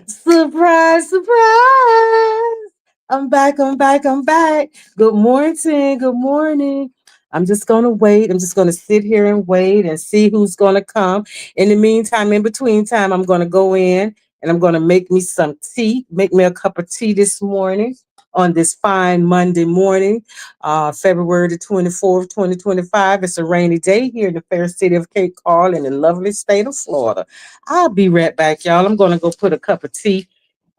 Surprise, surprise. I'm back, I'm back, I'm back. Good morning, good morning. I'm just going to wait. I'm just going to sit here and wait and see who's going to come. In the meantime, in between time, I'm going to go in and I'm going to make me some tea, make me a cup of tea this morning on this fine Monday morning, February the 24th, 2025. It's a rainy day here in the fair city of Cape Coral in the lovely state of Florida. I'll be right back, y'all. I'm gonna go put a cup of tea.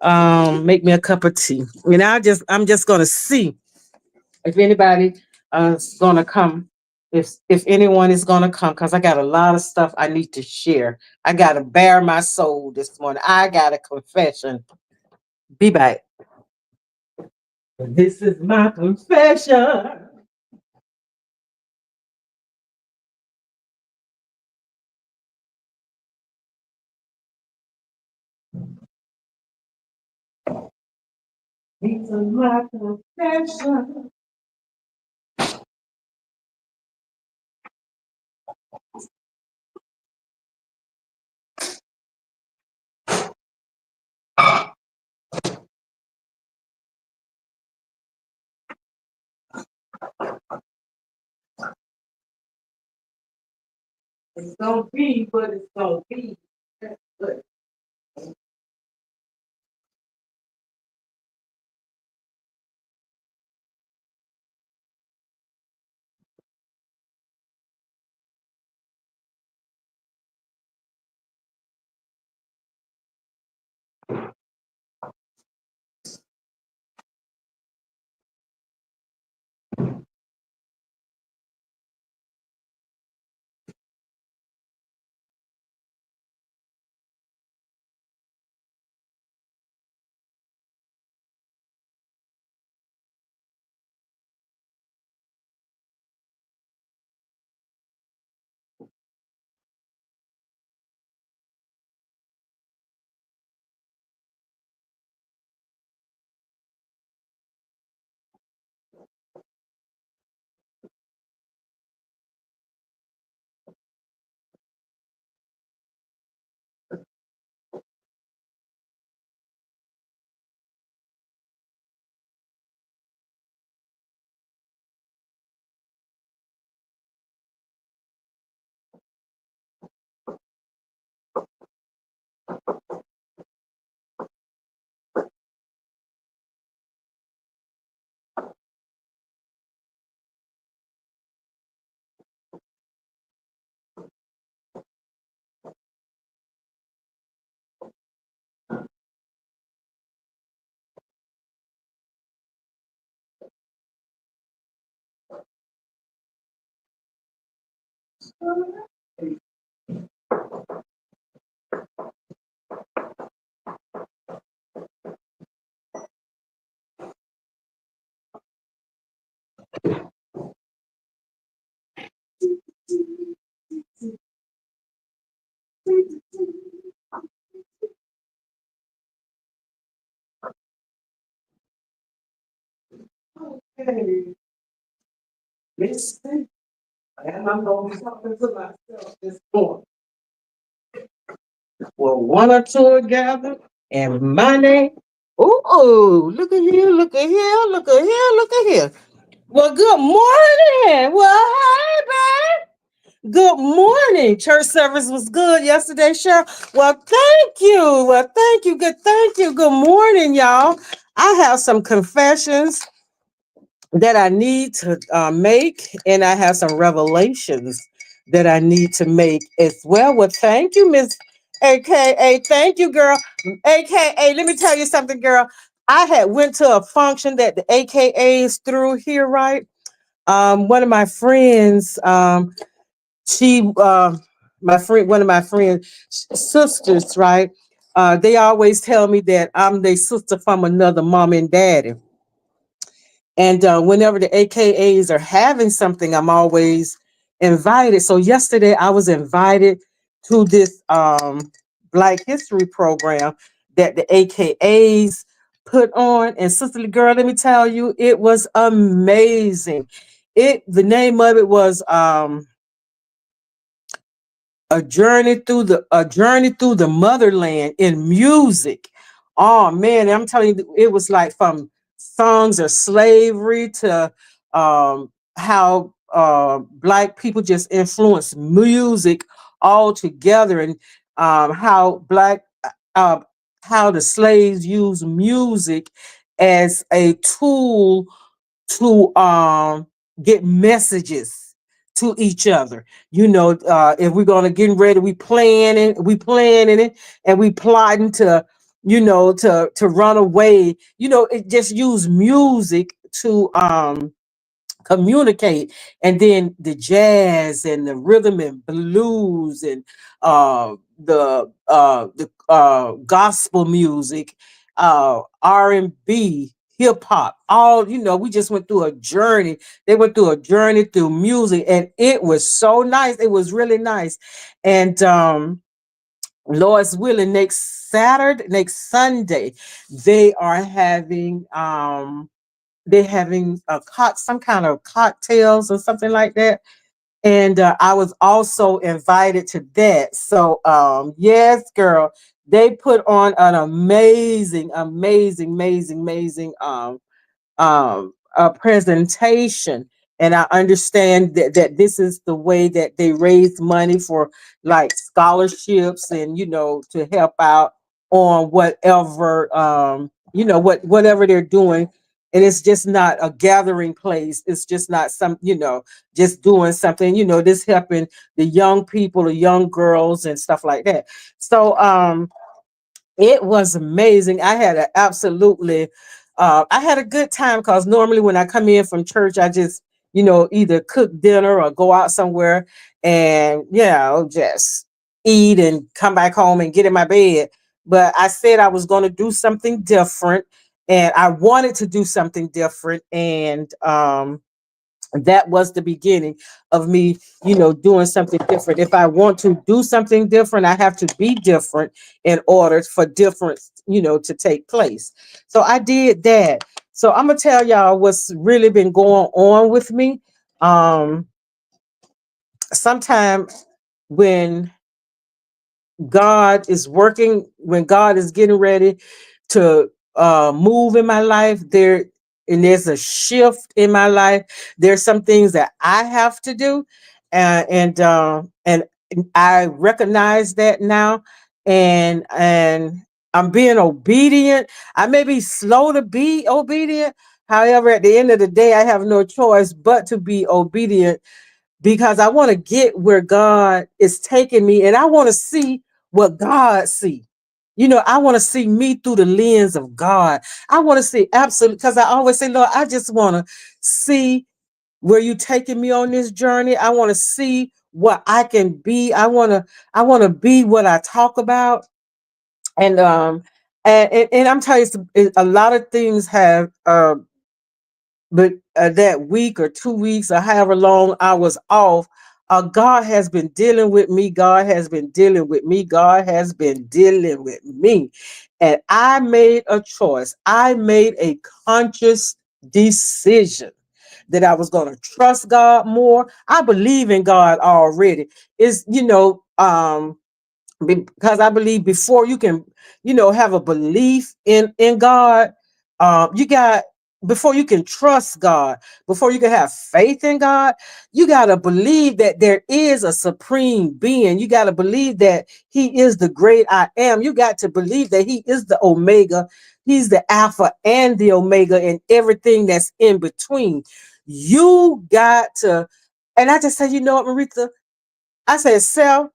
Make me a cup of tea. And I'm just gonna see if anybody is gonna come. If anyone is gonna come, because I got a lot of stuff I need to share. I gotta bare my soul this morning. I got a confession. Be back. This is my confession. This is my confession. It's gonna be, but it's gonna be. But okay, listen. And I'm gonna be talking to myself this morning. Well, one or two are gathered, and my name. Ooh, look at here, look at here, look at here, look at here. Well, good morning. Well, hey, babe. Good morning. Church service was good yesterday, Cheryl. Well, thank you. Well, thank you. Good. Thank you. Good morning, y'all. I have some confessions that I need to make, and I have some revelations that I need to make as well. Well, thank you, Miss AKA. Thank you, girl. AKA, let me tell you something, girl. I had went to a function that the AKAs threw here, right? One of my friends, she, my friend, one of my friends' sisters, right? They always tell me that I'm their sister from another mom and daddy. And whenever the AKAs are having something, I'm always invited. So yesterday I was invited to this Black History program that the AKAs put on. And Sister Girl, let me tell you, it was amazing. The name of it was a journey through the motherland in music. Oh man, I'm telling you, it was like from songs of slavery to how black people just influenced music all together, and how uh, how the slaves used music as a tool to get messages to each other. You know, if we're gonna get ready, we planning it, and we plotting to, to run away. It just use music to communicate. And then the jazz and the rhythm and blues and the gospel music, R&B, hip hop, all, we just went through a journey. They went through a journey through music, and it was so nice. It was really nice. And Lord's willing, next Sunday, they are having some kind of cocktails or something like that. And I was also invited to that. So yes, girl, they put on an amazing, amazing, amazing, amazing presentation. And I understand that this is the way that they raise money for like scholarships, and to help out on whatever, whatever they're doing. And it's just not a gathering place. It's just not just doing something. This helping the young people, the young girls, and stuff like that. So it was amazing. I had a good time, because normally when I come in from church, I just, either cook dinner or go out somewhere and, just eat and come back home and get in my bed. But I said I was going to do something different, and I wanted to do something different. And that was the beginning of me, doing something different. If I want to do something different, I have to be different in order for difference, to take place. So I did that. So I'm gonna tell y'all what's really been going on with me. Um, Sometime when when God is getting ready to move in my life, and there's a shift in my life. There's some things that I have to do, and I recognize that now, and I'm being obedient. I may be slow to be obedient. However, at the end of the day, I have no choice but to be obedient, because I want to get where God is taking me, and I want to see what God see. I want to see me through the lens of God. I want to see absolutely, because I always say, Lord, I just want to see where you taking me on this journey. I want to see what I can be. I want to be what I talk about. And I'm telling you, a lot of things have but that week or 2 weeks or however long I was off, God has been dealing with me. God has been dealing with me. God has been dealing with me. And I made a choice. I made a conscious decision that I was going to trust God more. I believe in God already. Is because I believe before you can, have a belief in God, you got before you can trust God, before you can have faith in God, you got to believe that there is a supreme being. You got to believe that He is the great I am. You got to believe that He is the Omega. He's the Alpha and the Omega, and everything that's in between. You got to, and I just said, what, Maritha? I said, Self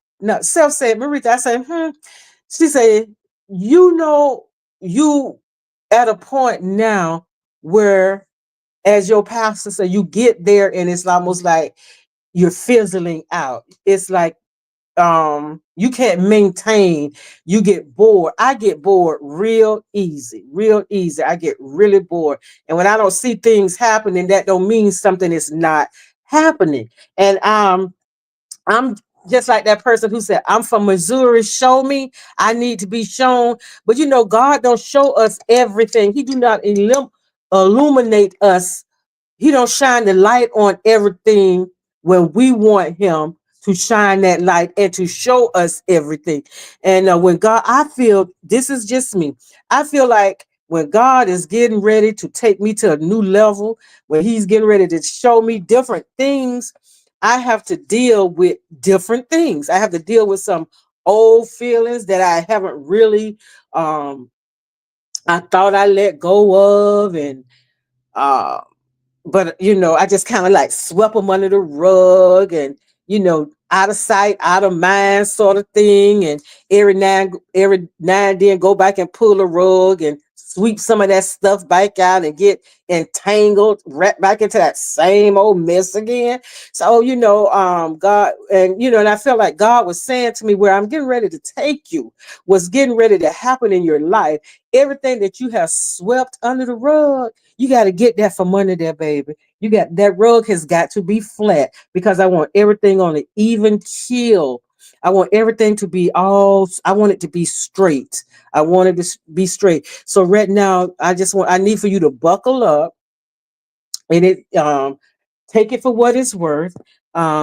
said, Marita, I said, She said, you know, you at a point now where, as your pastor said, you get there and it's almost like you're fizzling out. It's like you can't maintain, you get bored. I get bored real easy. I get really bored. And when I don't see things happening, that don't mean something is not happening. And I'm just like that person who said, I'm from Missouri, show me. I need to be shown. But God don't show us everything. He do not illuminate us. He don't shine the light on everything when we want him to shine that light and to show us everything. And when God, I feel this is just me. I feel like when God is getting ready to take me to a new level, when He's getting ready to show me different things, I have to deal with different things. I have to deal with some old feelings that I haven't really, I thought I let go of, and uh, but I just kind of like swept them under the rug, and out of sight, out of mind, sort of thing. And every now and then, go back and pull the rug and sweep some of that stuff back out and get entangled right back into that same old mess again. So God, and I felt like God was saying to me, where I'm getting ready to take you, what's getting ready to happen in your life, everything that you have swept under the rug, you got to get that from under there, baby. You got that rug has got to be flat, because I want everything on an even keel. I want everything to be I want it to be straight. I want it to be straight. So right now, I need for you to buckle up, and take it for what it's worth.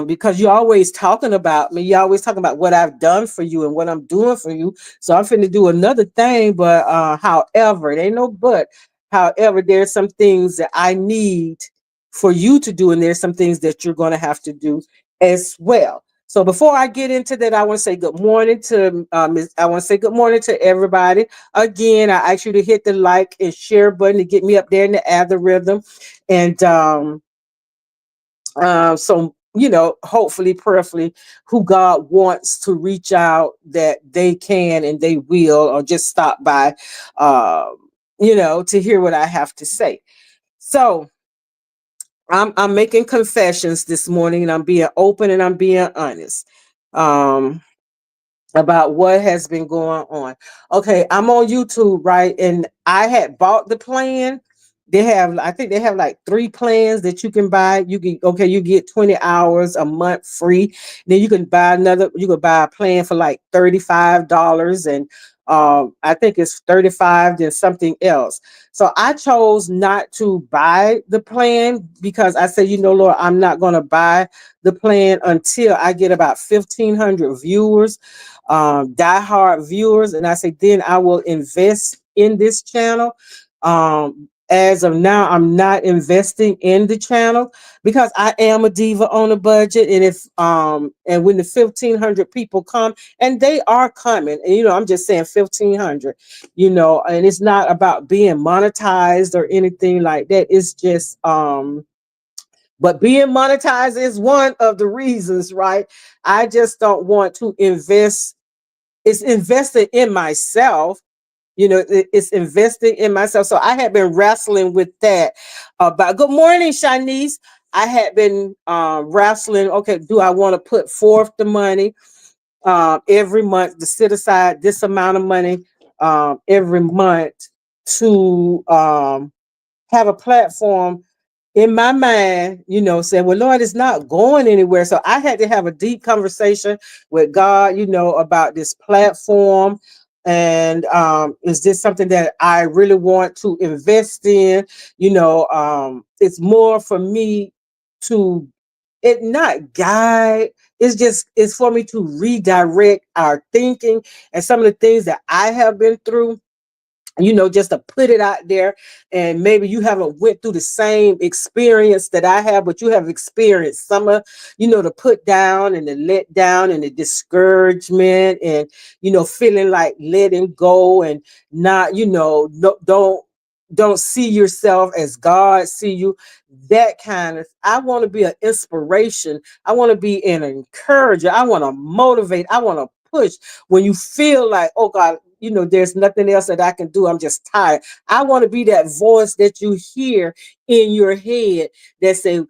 Because you're always talking about me. You're always talking about what I've done for you and what I'm doing for you. So I'm finna do another thing, but however, it ain't no but. However, there's some things that I need for you to do, and there's some things that you're gonna have to do as well. So before I get into that, I want to say good morning to I want to say good morning to everybody. Again, I ask you to hit the like and share button to get me up there in the algorithm. And so hopefully, prayerfully, who God wants to reach out, that they can and they will, or just stop by, to hear what I have to say. So I'm making confessions this morning, and I'm being open and I'm being honest. Um, about what has been going on. Okay, I'm on YouTube, right? And I had bought the plan. I think they have like three plans that you can buy. You get 20 hours a month free. Then you could buy a plan for like $35, and I think it's 35, then something else. So I chose not to buy the plan, because I said, Lord, I'm not going to buy the plan until I get about 1,500 viewers, diehard viewers. And I say, then I will invest in this channel. As of now, I'm not investing in the channel, because I am a diva on a budget. And if and when the 1,500 people come, and they are coming, and I'm just saying 1,500, and it's not about being monetized or anything like that. It's just but being monetized is one of the reasons, right? I just don't want to invest. It's invested in myself. It's investing in myself. So I had been wrestling with that. About good morning, Shanice. I had been wrestling. Okay, do I want to put forth the money every month, to set aside this amount of money every month to have a platform in my mind, saying, well, Lord, it's not going anywhere. So I had to have a deep conversation with God, about this platform. And is this something that I really want to invest in? It's more for me to it not guide. It's for me to redirect our thinking and some of the things that I have been through, just to put it out there. And maybe you haven't went through the same experience that I have, but you have experienced some of, the put down and the let down and the discouragement, and, feeling like letting go, and not, no, don't see yourself as God see you. That kind of, I want to be an inspiration. I want to be an encourager. I want to motivate. I want to push when you feel like, oh God, there's nothing else that I can do. I'm just tired. I want to be that voice that you hear in your head that say,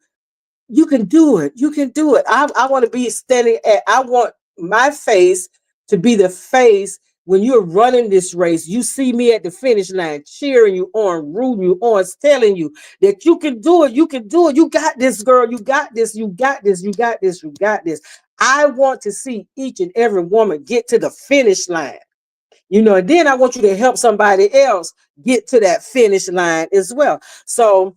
you can do it. You can do it. I want to be standing I want my face to be the face when you're running this race. You see me at the finish line, cheering you on, rooting you on, telling you that you can do it. You can do it. You got this, girl. You got this. You got this. You got this. You got this. I want to see each and every woman get to the finish line. And then I want you to help somebody else get to that finish line as well. So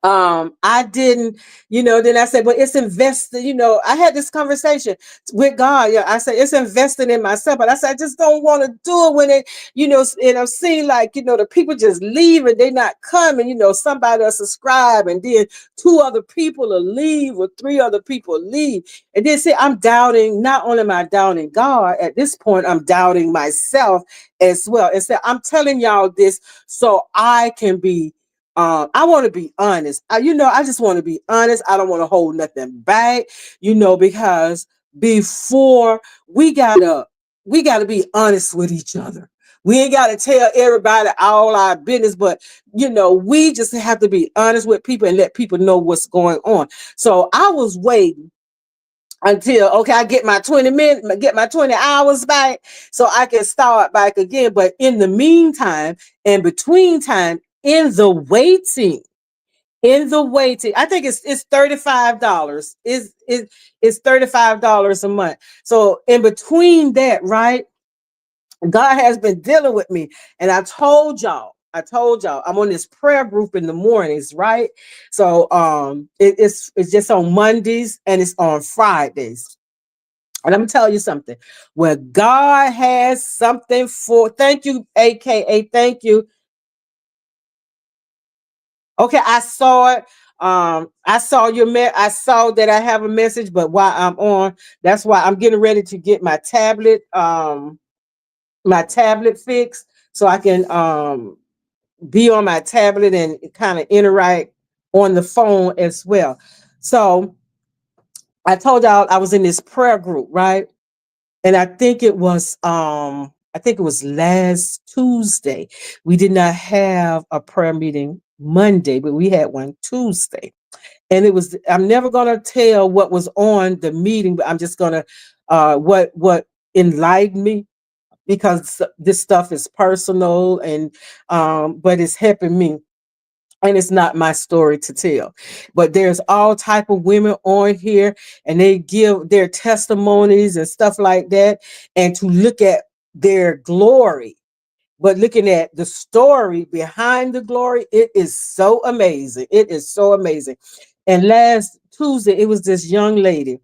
I didn't, then I said, well, it's invested, I had this conversation with God. Yeah, I said it's invested in myself, but I said I just don't want to do it when it, and I'm seeing like, the people just leave and they not coming, somebody will subscribe and then two other people will leave or three other people leave. And then see, I'm doubting, not only am I doubting God, at this point, I'm doubting myself as well. And so I'm telling y'all this so I can be I want to be honest. I just want to be honest. I don't want to hold nothing back, because before we gotta be honest with each other. We ain't gotta tell everybody all our business, but we just have to be honest with people and let people know what's going on. So I was waiting until okay, I get my 20 minutes, get my 20 hours back so I can start back again. But in the meantime, in between time, in the waiting, I think it's $35. It's $35 a month. So in between that, right? God has been dealing with me. And I told y'all, I'm on this prayer group in the mornings, right? So it's just on Mondays and it's on Fridays. And I'm gonna tell you something. Where God has something for, thank you, AKA, thank you. Okay, I saw it. I saw I saw that I have a message, but while I'm on, that's why I'm getting ready to get my tablet fixed so I can be on my tablet and kind of interact on the phone as well. So I told y'all I was in this prayer group, right? And I think it was last Tuesday. We did not have a prayer meeting Monday, but we had one Tuesday. And I'm never gonna tell what was on the meeting, but I'm just gonna what enlightened me, because this stuff is personal, and but it's helping me, and it's not my story to tell. But there's all type of women on here, and they give their testimonies and stuff like that, and to look at their glory, but looking at the story behind the glory, it is so amazing. It is so amazing. And last Tuesday, it was this young lady,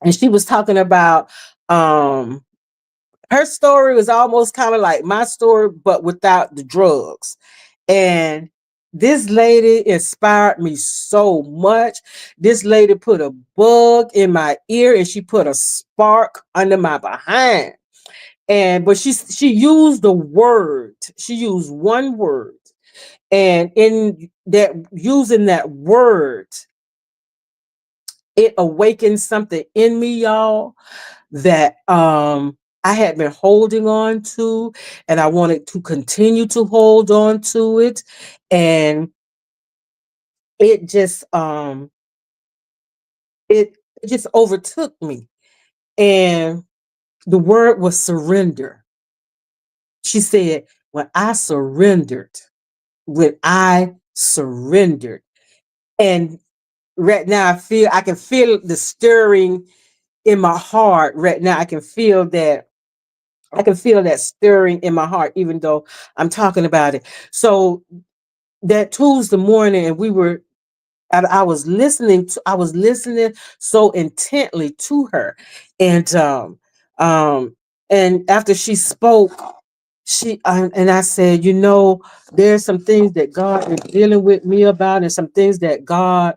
and she was talking about um her story was almost kind of like my story, but without the drugs. And this lady inspired me so much. This lady put a bug in my ear and she put a spark under my behind. And but she used the word. She used one word. And in that, using that word, it awakened something in me, y'all, that I had been holding on to, and I wanted to continue to hold on to it. And it just it just overtook me. And the word was surrender. She said, when I surrendered, and right now I can feel the stirring in my heart right now. I can feel that stirring in my heart, even though I'm talking about it. So that Tuesday morning, and I was listening so intently to her. And um um and after she spoke, and I said, there's some things that God is dealing with me about, and some things that God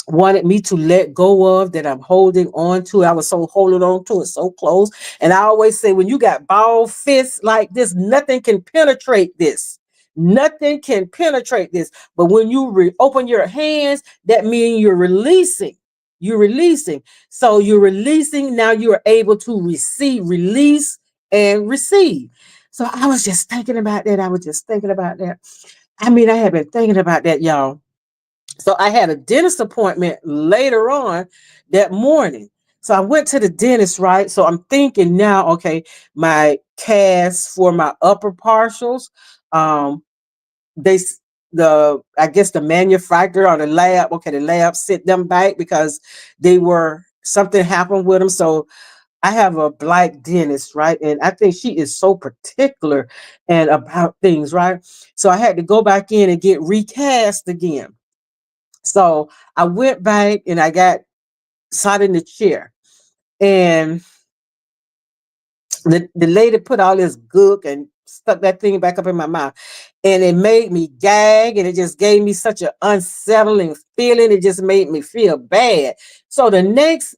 wanted me to let go of, that I'm holding on to. I was so holding on to it so close. And I always say, when you got bald fists like this, nothing can penetrate this. Nothing can penetrate this. But when you open your hands, that means you're releasing. You're releasing. So you're releasing. Now you are able to release and receive. So I was just thinking about that. I was just thinking about that. I mean, I have been thinking about that, y'all. So I had a dentist appointment later on that morning. So I went to the dentist, right? So I'm thinking now, okay, my cast for my upper partials, um, they I guess the manufacturer or the lab, okay, the lab sent them back because they were something happened with them. So I have a black dentist, right? And I think she is so particular and about things, right? So I had to go back in and get recast again. So I went back and I got sat in the chair. And the lady put all this gook and stuck that thing back up in my mouth. And it made me gag, and it just gave me such an unsettling feeling. It just made me feel bad. So the next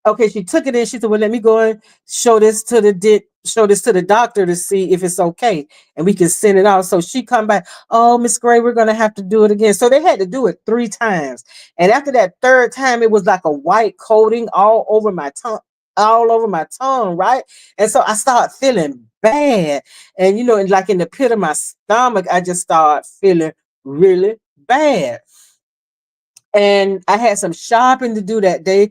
Okay, she took it in. She said, "Well, let me go and show this to the doctor to see if it's okay, and we can send it out." So she come back. Oh, Miss Gray, we're gonna have to do it again. So they had to do it 3 times, and after that third time, it was like a white coating all over my tongue, right? And so I started feeling bad, and and like in the pit of my stomach, I just started feeling really bad. And I had some shopping to do that day.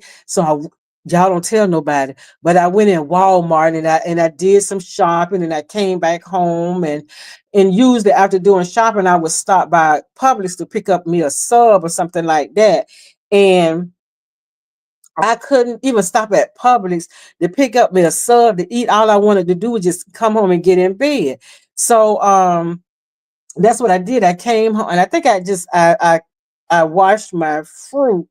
Y'all don't tell nobody, but I went in Walmart and I did some shopping, and I came back home, and usually after doing shopping, I would stop by Publix to pick up me a sub or something like that. And I couldn't even stop at Publix to pick up me a sub to eat. All I wanted to do was just come home and get in bed. So that's what I did. I came home, and I think I washed my fruit,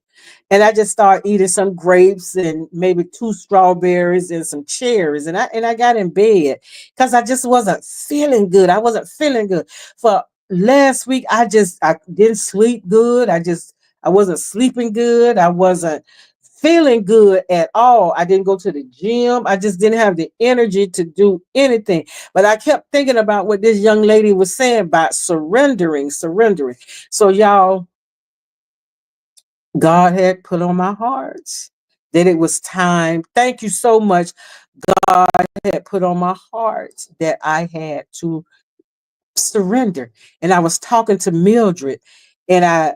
and I just started eating some grapes and maybe 2 strawberries and some cherries, and I got in bed because I just wasn't feeling good. I wasn't feeling good for last week. I didn't sleep good. I wasn't sleeping good. I wasn't feeling good at all. I didn't go to the gym. I just didn't have the energy to do anything. But I kept thinking about what this young lady was saying about surrendering. So y'all, God had put on my heart that it was time. Thank you so much. God had put on my heart that I had to surrender. And I was talking to Mildred, and I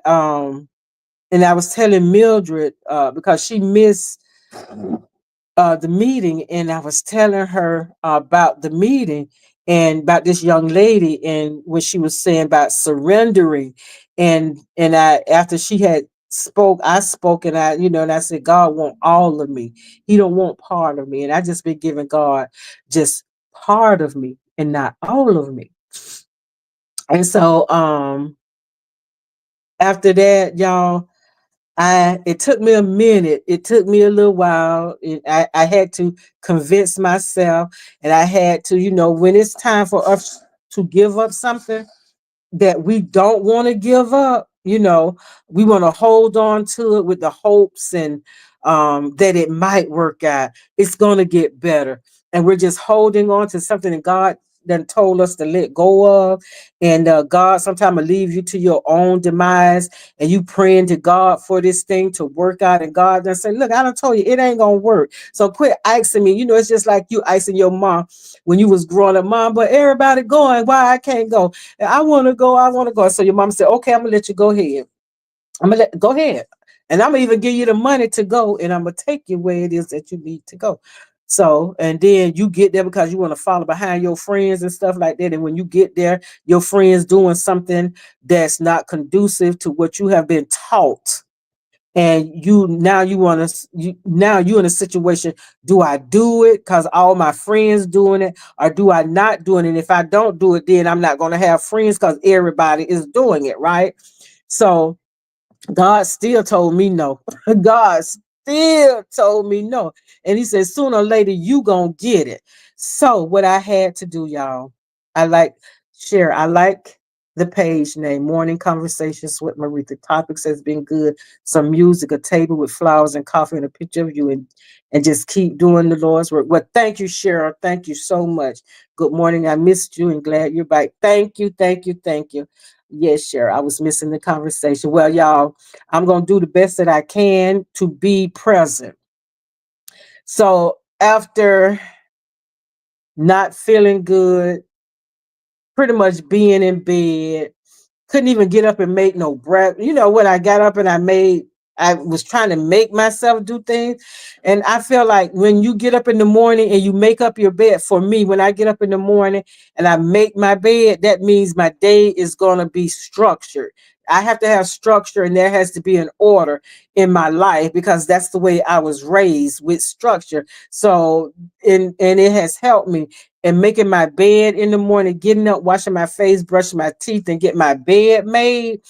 was telling Mildred because she missed the meeting, and I was telling her about the meeting and about this young lady, and when she was saying about surrendering, and I after she had spoke, I spoke, and and I said, God want all of me. He don't want part of me, and I just been giving God just part of me and not all of me. And so after that, y'all, it took me a minute. It took me a little while. I had to convince myself, and I had to, when it's time for us to give up something that we don't want to give up, we want to hold on to it with the hopes and that it might work out. It's going to get better. And we're just holding on to something that God done told us to let go of. And God sometimes will leave you to your own demise, and you praying to God for this thing to work out. And God done say, look, I done told you it ain't going to work. So quit asking me. It's just like you asking your mom when you was growing up, Mom, but everybody going, why I can't go? I want to go. I want to go. So your mom said, okay, I'm going to let you go ahead. Go ahead. And I'm going to even give you the money to go, and I'm going to take you where it is that you need to go. So, and then you get there because you want to follow behind your friends and stuff like that. And when you get there, your friends doing something that's not conducive to what you have been taught. And you want to now you're in a situation. Do I do it because all my friends doing it, or do I not doing it? And if I don't do it, then I'm not going to have friends because everybody is doing it, right? So God still told me no. God still told me no. And he said, sooner or later, you gonna get it. So what I had to do, y'all, I like the page name, Morning Conversations with Maritha. Topics has been good. Some music, a table with flowers and coffee, and a picture of you, and just keep doing the Lord's work. Well, thank you, Cheryl. Thank you so much. Good morning. I missed you and glad you're back. Thank you, thank you, thank you. Yes, Cheryl. I was missing the conversation. Well, y'all, I'm going to do the best that I can to be present. So after not feeling good, pretty much being in bed, couldn't even get up and make no breath. When I got up and I was trying to make myself do things. And I feel like when you get up in the morning and you make up your bed, for me, when I get up in the morning and I make my bed, that means my day is going to be structured. I have to have structure, and there has to be an order in my life because that's the way I was raised, with structure. So, and it has helped me in making my bed in the morning, getting up, washing my face, brushing my teeth, and get my bed made.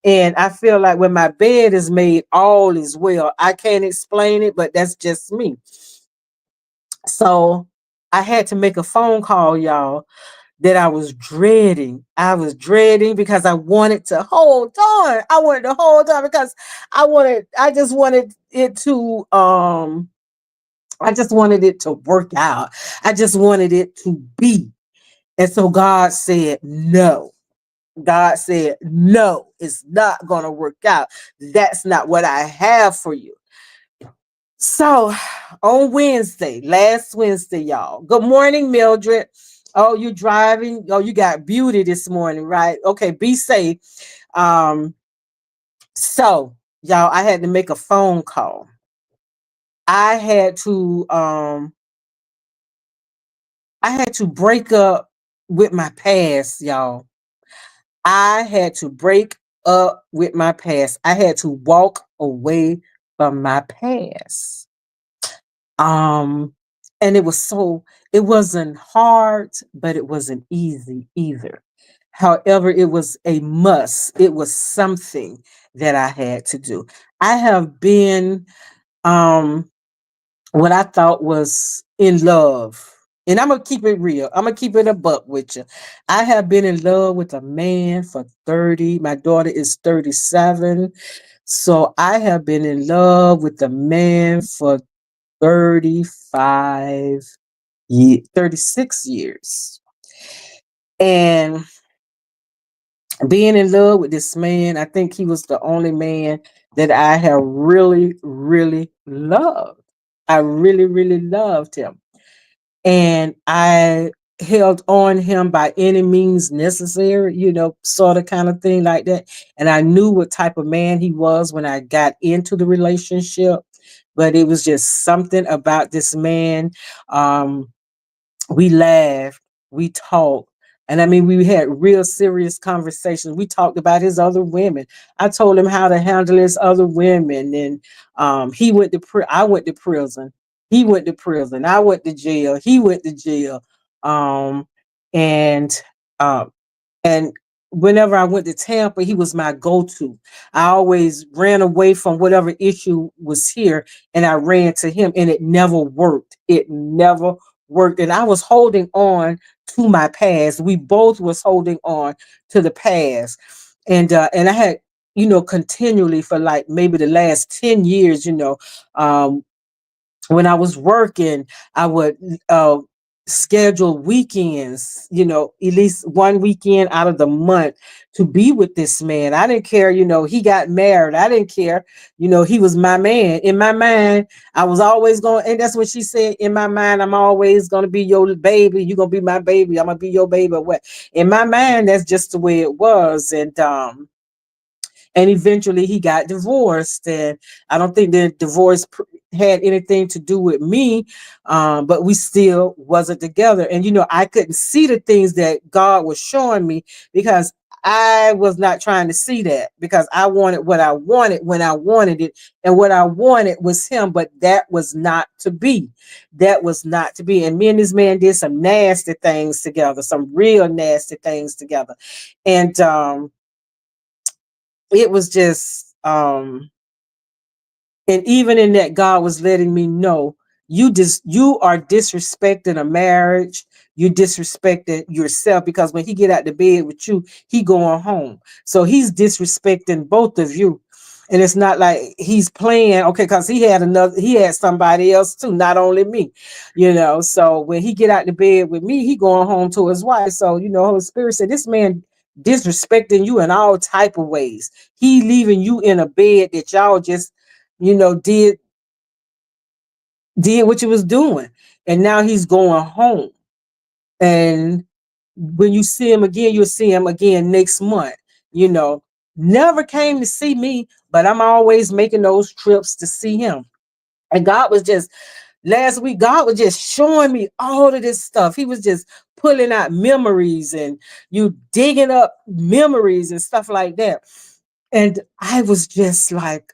And I feel like when my bed is made, all is well. I can't explain it, but that's just me. So I had to make a phone call, y'all, that I was dreading. I was dreading because I wanted to hold on. I wanted to hold on because I just wanted it to I just wanted it to work out. I just wanted it to be. And so God said, no. God said, no, it's not going to work out. That's not what I have for you. So on Wednesday, last Wednesday, y'all. Good morning, Mildred. Oh, you driving? Oh, you got beauty this morning, right? Okay, be safe. Um, so y'all, I had to make a phone call. I had to I had to break up with my past, y'all. I had to break up with my past. I had to walk away from my past. Um, and it wasn't hard, but it wasn't easy either. However, it was a must. It was something that I had to do. I have been um what I thought was in love. And I'm gonna keep it real. I'm gonna keep it a buck with you. I have been in love with a man for 30. My daughter is 37. So I have been in love with a man for 35 36 years. And being in love with this man, I think he was the only man that I have really, really loved. I really, really loved him. And I held on him by any means necessary, sort of kind of thing like that. And I knew what type of man he was when I got into the relationship, but it was just something about this man. Um, we laughed, we talked. And I mean, we had real serious conversations. We talked about his other women. I told him how to handle his other women. And he went to I went to prison. He went to prison. I went to jail. He went to jail. Um, and um, and whenever I went to Tampa, he was my go-to. I always ran away from whatever issue was here and I ran to him, and it never worked. It never worked. And I was holding on to my past. We both was holding on to the past. And I had, continually for like maybe the last 10 years, um, when I was working, I would schedule weekends, at least one weekend out of the month to be with this man. I didn't care, he got married. I didn't care, he was my man. In my mind, I was always going, and that's what she said, in my mind, I'm always going to be your baby. You're going to be my baby. I'm going to be your baby. Or what? In my mind, that's just the way it was. And eventually he got divorced, and I don't think the divorce had anything to do with me, but we still wasn't together. And I couldn't see the things that God was showing me because I was not trying to see that, because I wanted what I wanted when I wanted it, and what I wanted was him, but that was not to be. That was not to be. And me and this man did some nasty things together, some real nasty things together. And it was just and even in that, God was letting me know, you are disrespecting a marriage. You disrespected yourself, because when he get out the bed with you, he going home. So he's disrespecting both of you. And it's not like he's playing, okay, because he had somebody else too, not only me, So when he get out the bed with me, he going home to his wife. So, Holy Spirit said, this man disrespecting you in all type of ways. He leaving you in a bed that y'all just, did what you was doing. And now he's going home. And when you see him again, you'll see him again next month. You know, Never came to see me, but I'm always making those trips to see him. And God was just last week, God was just showing me all of this stuff. He was just pulling out memories, and you digging up memories and stuff like that. And I was just like,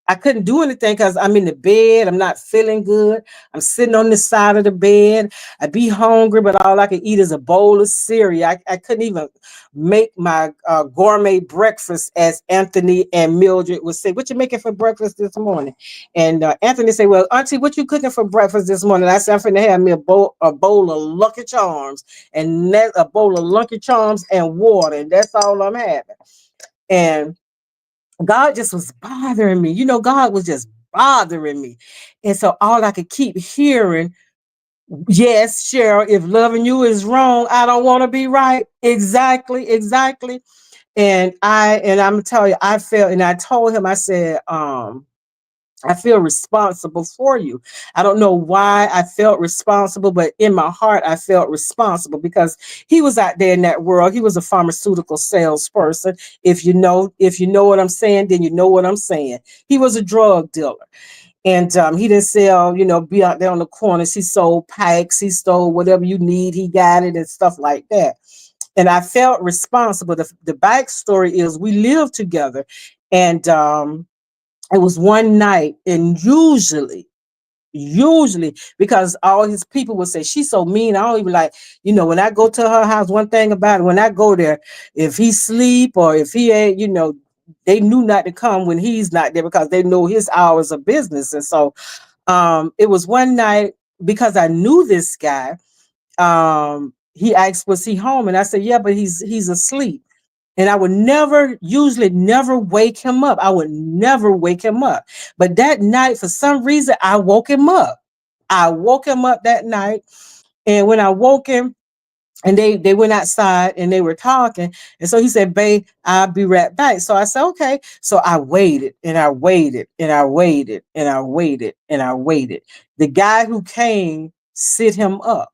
I couldn't do anything because I'm in the bed. I'm not feeling good. I'm sitting on the side of the bed. I be hungry, but all I could eat is a bowl of cereal. I couldn't even make my gourmet breakfast, as Anthony and Mildred would say. What you making for breakfast this morning? And Anthony said, "Well, Auntie, what you cooking for breakfast this morning?" I said, "I'm finna have me a bowl of Lucky Charms, and that a bowl of Lucky Charms and water, and that's all I'm having." And God just was bothering me. God was just bothering me. And so all I could keep hearing, yes, Cheryl, if loving you is wrong, I don't want to be right. Exactly, exactly. And I'm telling you, I felt, and I told him, I said, I feel responsible for you. I don't know why I felt responsible, but in my heart, I felt responsible because he was out there in that world. He was a pharmaceutical salesperson. If you know what I'm saying, then you know what I'm saying. He was a drug dealer. And he didn't sell, be out there on the corners. He sold packs, he stole whatever you need, he got it and stuff like that. And I felt responsible. The backstory is we lived together, and it was one night, and usually because all his people would say she's so mean. I don't even like, when I go to her house. One thing about it, when I go there, if he sleep or if he ain't, they knew not to come when he's not there because they know his hours of business. And so it was one night, because I knew this guy. He asked, was he home? And I said, yeah, but he's asleep. And I would usually never wake him up. I would never wake him up. But that night, for some reason, I woke him up. I woke him up that night. And when I woke him, and they went outside and they were talking. And so he said, "Babe, I'll be right back." So I said, okay. So I waited and I waited and I waited and I waited and I waited. The guy who came sit him up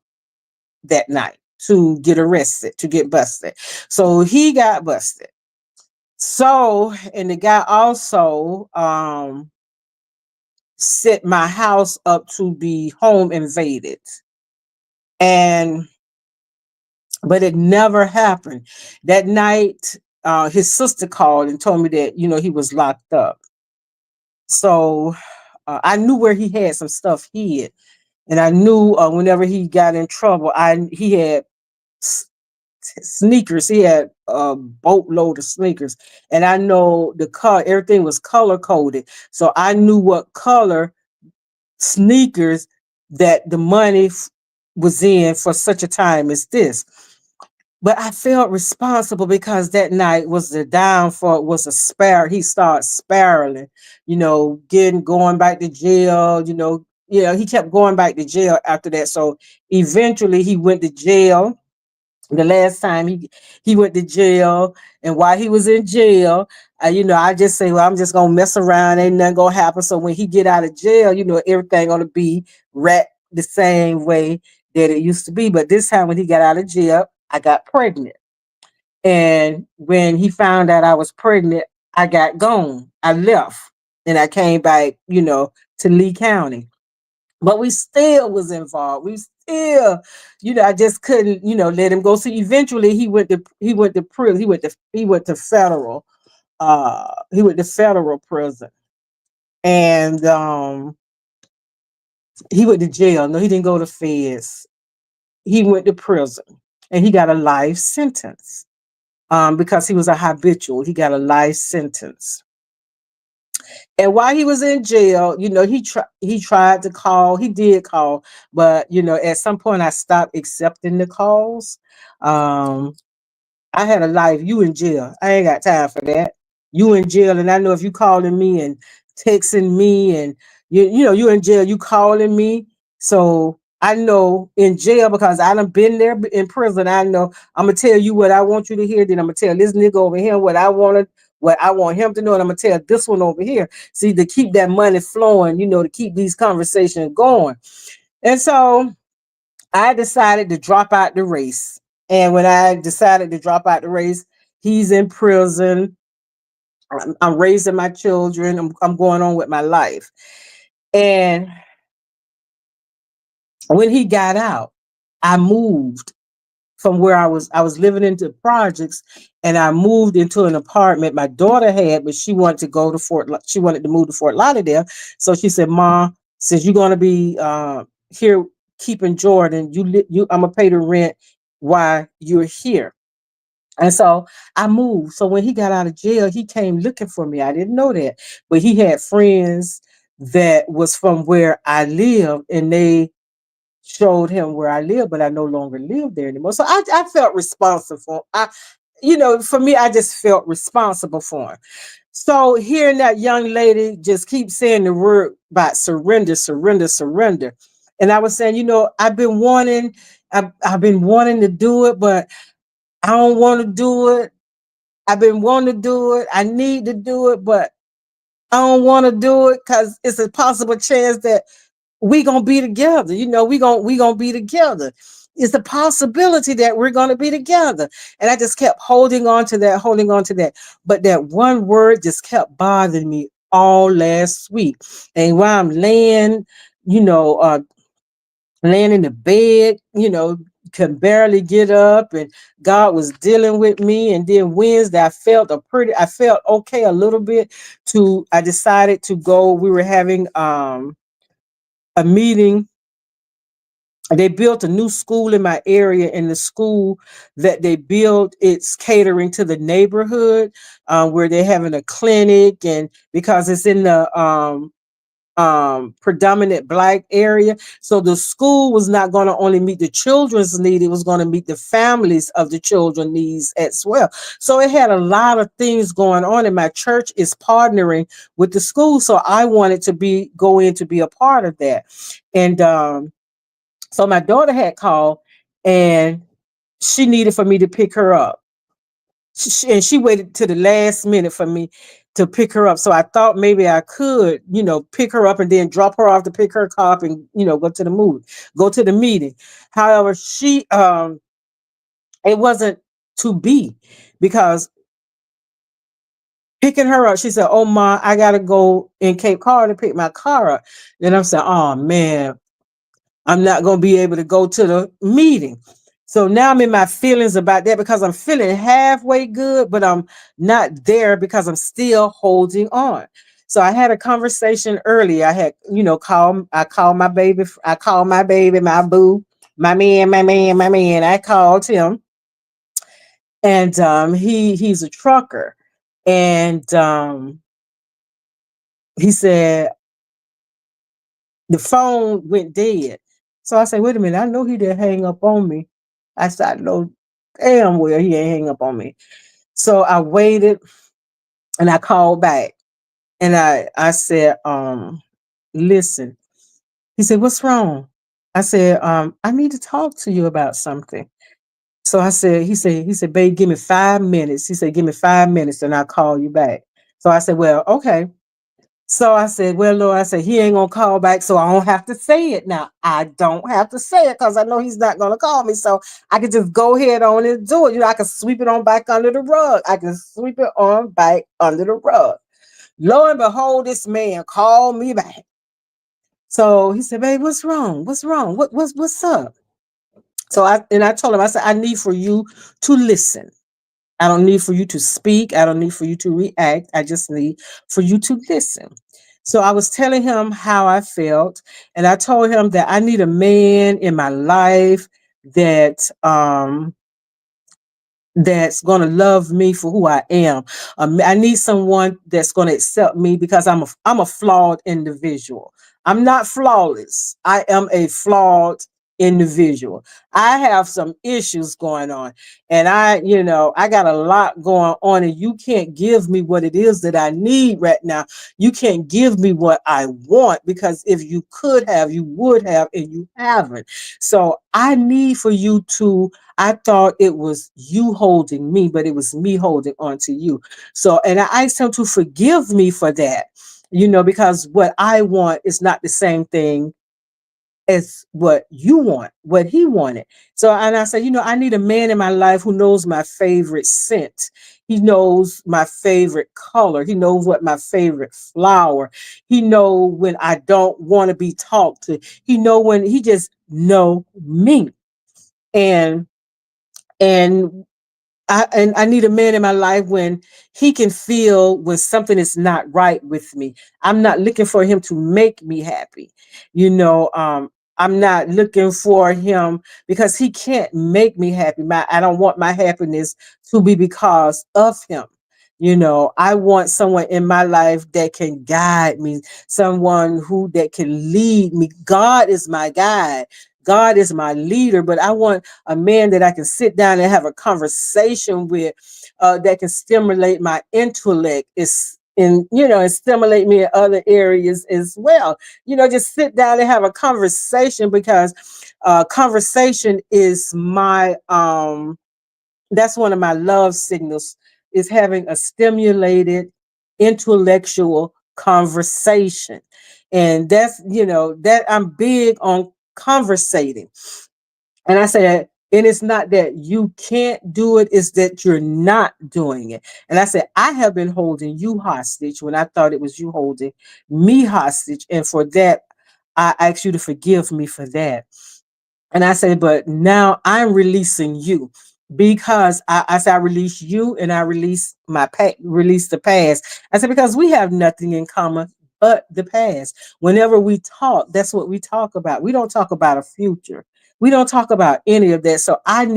that night to get arrested, to get busted. So he got busted. So, and the guy also set my house up to be home invaded. And but it never happened. That night, his sister called and told me that, he was locked up. So I knew where he had some stuff hid. And I knew whenever he got in trouble, he had sneakers. He had a boatload of sneakers, and I know the color. Everything was color coded, so I knew what color sneakers that the money was in for such a time as this. But I felt responsible because that night was the downfall. Was a spiral. He started spiraling, going back to jail. He kept going back to jail after that. So eventually, he went to jail. The last time he went to jail, and while he was in jail, I just say, well, I'm just gonna mess around, ain't nothing gonna happen. So when he get out of jail, everything gonna be right the same way that it used to be. But this time when he got out of jail, I got pregnant. And when he found out I was pregnant, I got gone. I left and I came back, to Lee County. But we still was involved. We still, I just couldn't, let him go. So eventually he went to prison. He went to federal. He went to federal prison. And he went to jail. No, he didn't go to feds. He went to prison. And he got a life sentence. Because he was a habitual. He got a life sentence. And while he was in jail, he tried to call. He did call, but at some point I stopped accepting the calls. Um, I had a life. You in jail. I ain't got time for that. You in jail, and I know if you calling me and texting me, and you in jail, you calling me. So I know in jail because I done been there in prison. I know I'm gonna tell you what I want you to hear. Then I'm gonna tell this nigga over here what I want him to know, and I'm gonna tell this one over here. See, to keep that money flowing, to keep these conversations going. And so I decided to drop out the race. And when I decided to drop out the race, he's in prison. I'm raising my children. I'm going on with my life. And when he got out, I moved from where I was living into projects, and I moved into an apartment my daughter had, but she wanted to go to she wanted to move to Fort Lauderdale. So she said, "Ma, since you're gonna be here keeping Jordan, I'm gonna pay the rent while you're here." And so I moved. So when he got out of jail, he came looking for me. I didn't know that, but he had friends that was from where I live, and they showed him where I live, but I no longer live there anymore. So I felt responsible. For me, I just felt responsible for him. So hearing that young lady just keep saying the word about surrender, surrender, surrender. And I was saying, I've been wanting to do it, but I don't want to do it. I've been wanting to do it. I need to do it, but I don't want to do it because it's a possible chance that we gonna be together. We gonna be together. It's a possibility that we're gonna be together. And I just kept holding on to that, holding on to that. But that one word just kept bothering me all last week. And while I'm you know, uh, laying in the bed, can barely get up, and God was dealing with me. And then Wednesday, I felt okay a little bit. I decided to go. We were having a meeting. They built a new school in my area, and the school that they built, it's catering to the neighborhood, where they're having a clinic, and because it's in the predominant Black area, so the school was not going to only meet the children's need; it was going to meet the families of the children needs as well. So it had a lot of things going on, and my church is partnering with the school, so I wanted to go in to be a part of that. And so my daughter had called, and she needed for me to pick her up. And she waited to the last minute for me to pick her up. So I thought maybe I could, pick her up and then drop her off to pick her car up and, go to the meeting. However, it wasn't to be, because picking her up, she said, "Oh, Ma, I got to go in Cape Cod to pick my car up." Then I'm saying, "Oh, man, I'm not going to be able to go to the meeting." So now I'm in my feelings about that, because I'm feeling halfway good, but I'm not there because I'm still holding on. So I had a conversation earlier. I called my baby, my boo, my man, my man, my man. I called him, and he's a trucker. And he said, the phone went dead. So I said, "Wait a minute, I know he didn't hang up on me." I said, "I know damn well he ain't hang up on me." So I waited, and I called back, and I said, "Listen." He said, "What's wrong?" I said, "I need to talk to you about something." So he said, "Babe, give me 5 minutes." He said, "Give me 5 minutes and I'll call you back." So I said, "Well, okay." So I said, "Well, Lord," I said, "he ain't gonna call back, so I don't have to say it now. I don't have to say it because I know he's not gonna call me. So I can just go ahead on and do it. I can sweep it on back under the rug. I can sweep it on back under the rug." Lo and behold, this man called me back. So he said, "Babe, what's wrong? What's wrong? What's up?" I told him, I said, "I need for you to listen. I don't need for you to speak. I don't need for you to react. I just need for you to listen." So I was telling him how I felt, and I told him that I need a man in my life that that's going to love me for who I am. I need someone that's going to accept me because I'm a flawed individual. I'm not flawless. I am a flawed individual. I have some issues going on, and I got a lot going on, and you can't give me what it is that I need right now. You can't give me what I want, because if you could have, you would have, and you haven't. So I need for you to I thought it was you holding me, but it was me holding on to you. So, and I asked him to forgive me for that, because what I want is not the same thing as what you want, what he wanted. So, and I said, I need a man in my life who knows my favorite scent. He knows my favorite color. He knows what my favorite flower. He know when I don't want to be talked to. He know when he just know me. And And I need a man in my life when he can feel when something is not right with me. I'm not looking for him to make me happy. You know, I'm not looking for him because he can't make me happy. I don't want my happiness to be because of him. You know, I want someone in my life that can guide me, someone who that can lead me. God is my guide. God is my leader, but I want a man that I can sit down and have a conversation with, that can stimulate my intellect is in, you know, and stimulate me in other areas as well. You know, just sit down and have a conversation because conversation is my that's one of my love signals, is having a stimulated intellectual conversation. And that's, you know, that I'm big on conversating. And I said, and it's not that you can't do it, it's that you're not doing it. And I said, I have been holding you hostage when I thought it was you holding me hostage. And for that, I ask you to forgive me for that. And I said, but now I'm releasing you because I said, I release you and I release release the past. I said, because we have nothing in common but the past. Whenever we talk, that's what we talk about. We don't talk about a future. We don't talk about any of that. So I'm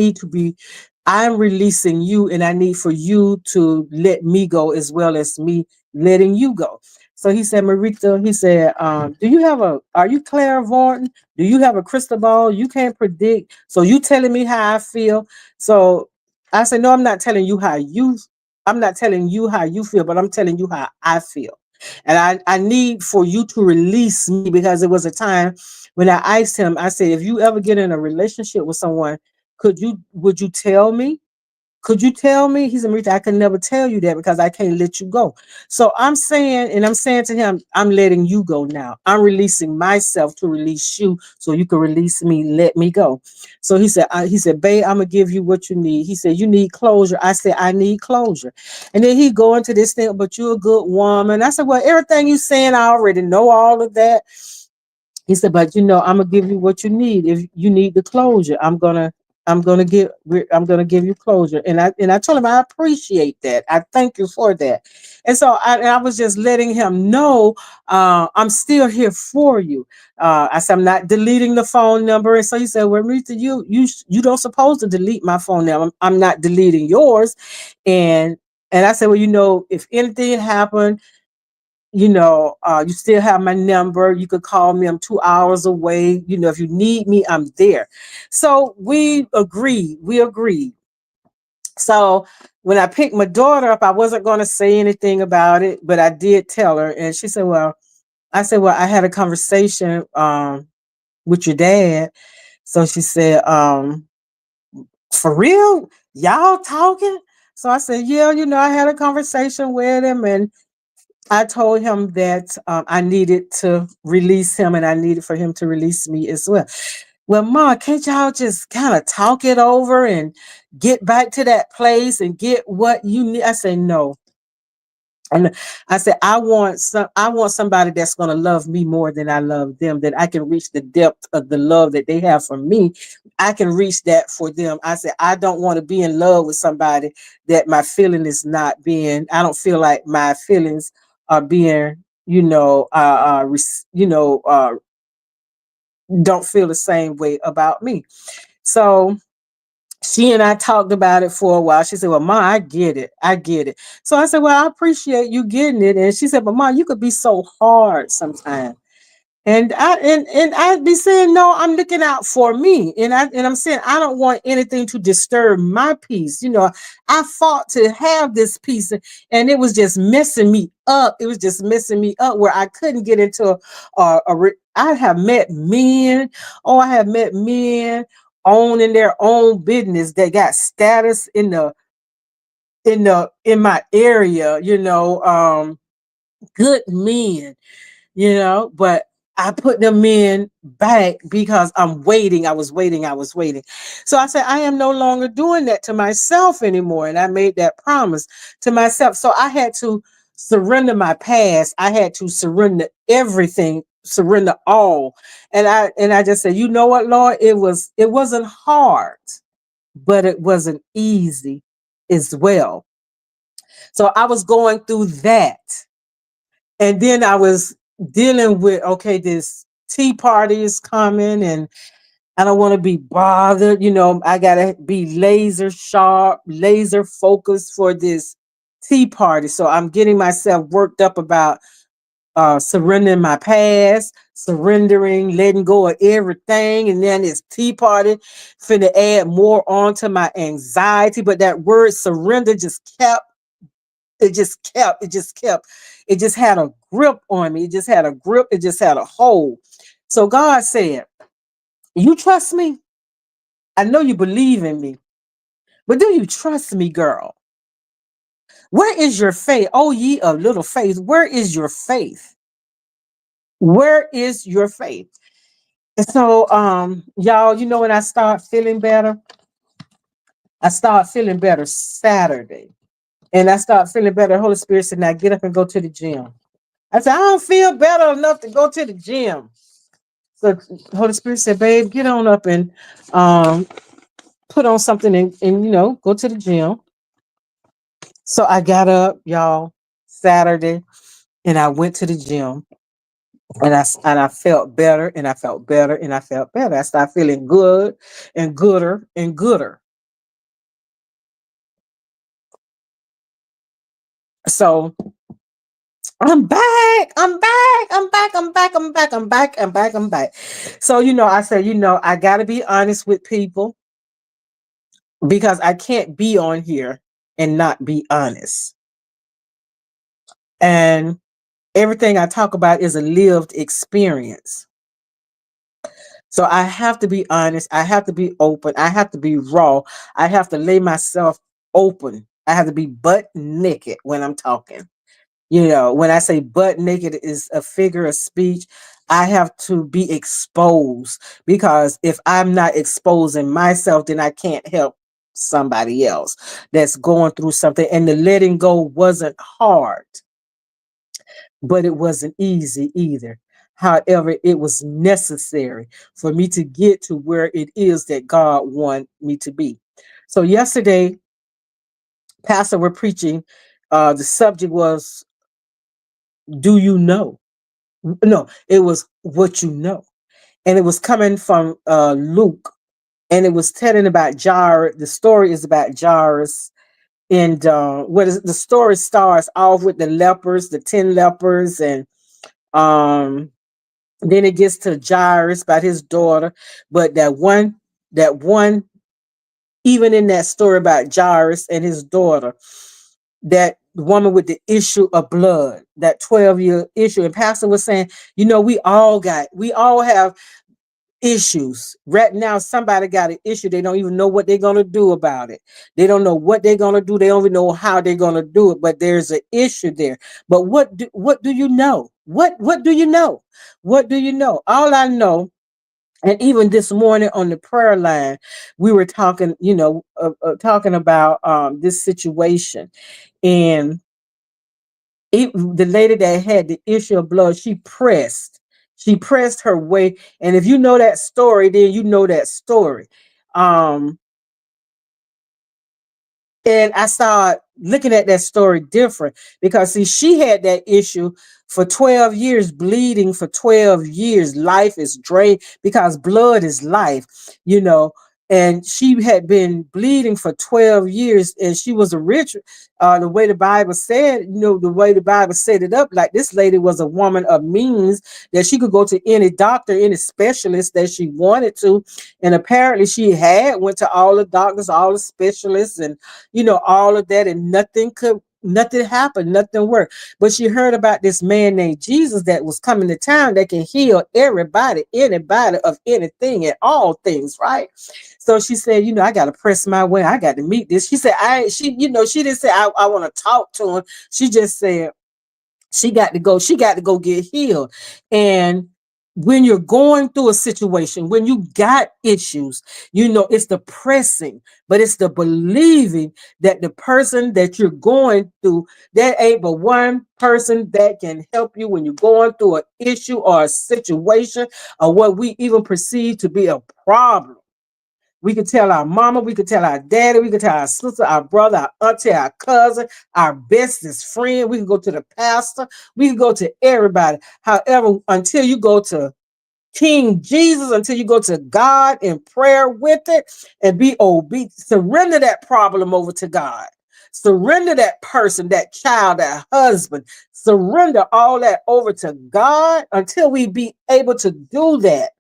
releasing you and I need for you to let me go as well as me letting you go. So he said, Marita, he said, are you clairvoyant? Do you have a crystal ball? You can't predict. So you telling me how I feel. So I said, no, I'm not telling you how you feel, but I'm telling you how I feel. And I need for you to release me because it was a time when I asked him, I said, if you ever get in a relationship with someone, would you tell me? Could you tell me? He said, Marita, I can never tell you that because I can't let you go. So I'm saying to him, I'm letting you go now. I'm releasing myself to release you so you can release me, let me go. So he said, babe, I'm going to give you what you need. He said, you need closure. I said, I need closure. And then he go into this thing, but you're a good woman. I said, well, everything you saying, I already know all of that. He said, but you know, I'm gonna give you what you need. If you need the closure, I'm gonna give you closure. And I told him I appreciate that. I thank you for that. And so I was just letting him know I'm still here for you. I said I'm not deleting the phone number. And so he said, well, Rita, you don't supposed to delete my phone number. I'm not deleting yours. And and I said, well, you know, if anything happened, you know, you still have my number. You could call me. I'm 2 hours away. You know, if you need me, I'm there. So we agreed. We agreed. So when I picked my daughter up, I wasn't going to say anything about it, but I did tell her. And she said, well, I said, well, I had a conversation with your dad. So she said, for real? Y'all talking? So I said, yeah, you know, I had a conversation with him and I told him that I needed to release him and I needed for him to release me as well. Well, Ma, can't y'all just kind of talk it over and get back to that place and get what you need? I say no. And I said, I want somebody that's gonna love me more than I love them, that I can reach the depth of the love that they have for me. I can reach that for them. I said, I don't want to be in love with somebody that my feeling is not being, I don't feel like my feelings are being, you know, don't feel the same way about me. So she and I talked about it for a while. She said, well, Ma, I get it. I get it. So I said, well, I appreciate you getting it. And she said, but Ma, you could be so hard sometimes. And I'd be saying, no, I'm looking out for me. And I'm saying I don't want anything to disturb my peace. You know, I fought to have this peace and it was just messing me up. It was just messing me up where I couldn't get into I have met men. Oh, I have met men owning their own business that got status in my area, you know, good men, you know, but I put them in back because I'm waiting. I was waiting. I was waiting. So I said, I am no longer doing that to myself anymore. And I made that promise to myself. So I had to surrender my past. I had to surrender everything, surrender all. And I just said, you know what, Lord, it wasn't hard. but it wasn't easy as well. So I was going through that. And then I was dealing with, okay, this tea party is coming and I don't want to be bothered. I got to be laser sharp, laser focused for this tea party. So I'm getting myself worked up about surrendering my past, surrendering, letting go of everything. And then this tea party finna add more on to my anxiety. But that word surrender just kept, it just had a grip on me. It just had a grip. It just had a hold. So God said, you trust me? I know you believe in me, but do you trust me, girl? Where is your faith? Oh, ye of little faith. Where is your faith? Where is your faith? And so, y'all, when I start feeling better Saturday. And I start feeling better. Holy Spirit said, now get up and go to the gym. I said, I don't feel better enough to go to the gym. So Holy Spirit said, babe, get on up and um, put on something and go to the gym. So I got up, y'all, Saturday, and I went to the gym. And I felt better, and I felt better, and I felt better. I started feeling good and gooder and gooder. So I'm back. I'm back. I'm back. I'm back. I'm back. I'm back. I'm back. I'm back. So, I said, I got to be honest with people because I can't be on here and not be honest. And everything I talk about is a lived experience. So I have to be honest. I have to be open. I have to be raw. I have to lay myself open. I have to be butt naked when I'm talking. When I say butt naked is a figure of speech, I have to be exposed because if I'm not exposing myself, then I can't help somebody else that's going through something. And the letting go wasn't hard, but it wasn't easy either. However, it was necessary for me to get to where it is that God wanted me to be. So yesterday, Pastor were preaching. The subject was, do you know? No, it was what you know. And it was coming from Luke. And it was telling about Jairus. The story is about Jairus. And what is the story starts off with the lepers, the 10 lepers, and um then it gets to Jairus about his daughter. But that one, even in that story about Jairus and his daughter, that woman with the issue of blood, that 12-year issue. And Pastor was saying, we all have issues. Right now, somebody got an issue. They don't even know what they're going to do about it. They don't know what they're going to do. They don't even know how they're going to do it, but there's an issue there. But what do you know? What do you know? What do you know? All I know, and even this morning on the prayer line, we were talking, talking about this situation. And the lady that had the issue of blood, she pressed her way. And if you know that story, then you know that story. Um, and I started looking at that story different because, see, she had that issue for 12 years, bleeding for 12 years. Life is drained because blood is life, you know. And she had been bleeding for 12 years, and she was a rich, the way the Bible said, the way the Bible set it up, like this lady was a woman of means that she could go to any doctor, any specialist that she wanted to. And apparently she had went to all the doctors, all the specialists, and all of that, and nothing happened, nothing worked. But she heard about this man named Jesus that was coming to town that can heal everybody, anybody of anything and all things, right? So she said, I got to press my way. I got to meet this. She said, she didn't say, I want to talk to him. She just said, she got to go get healed. And when you're going through a situation, when you got issues, it's the pressing, but it's the believing that the person that you're going through, that ain't but one person that can help you when you're going through an issue or a situation or what we even perceive to be a problem. We could tell our mama, we could tell our daddy, we could tell our sister, our brother, our auntie, our cousin, our bestest friend. We could go to the pastor. We could go to everybody. However, until you go to King Jesus, until you go to God in prayer with it and be obedient, surrender that problem over to God. Surrender that person, that child, that husband. Surrender all that over to God until we be able to do that,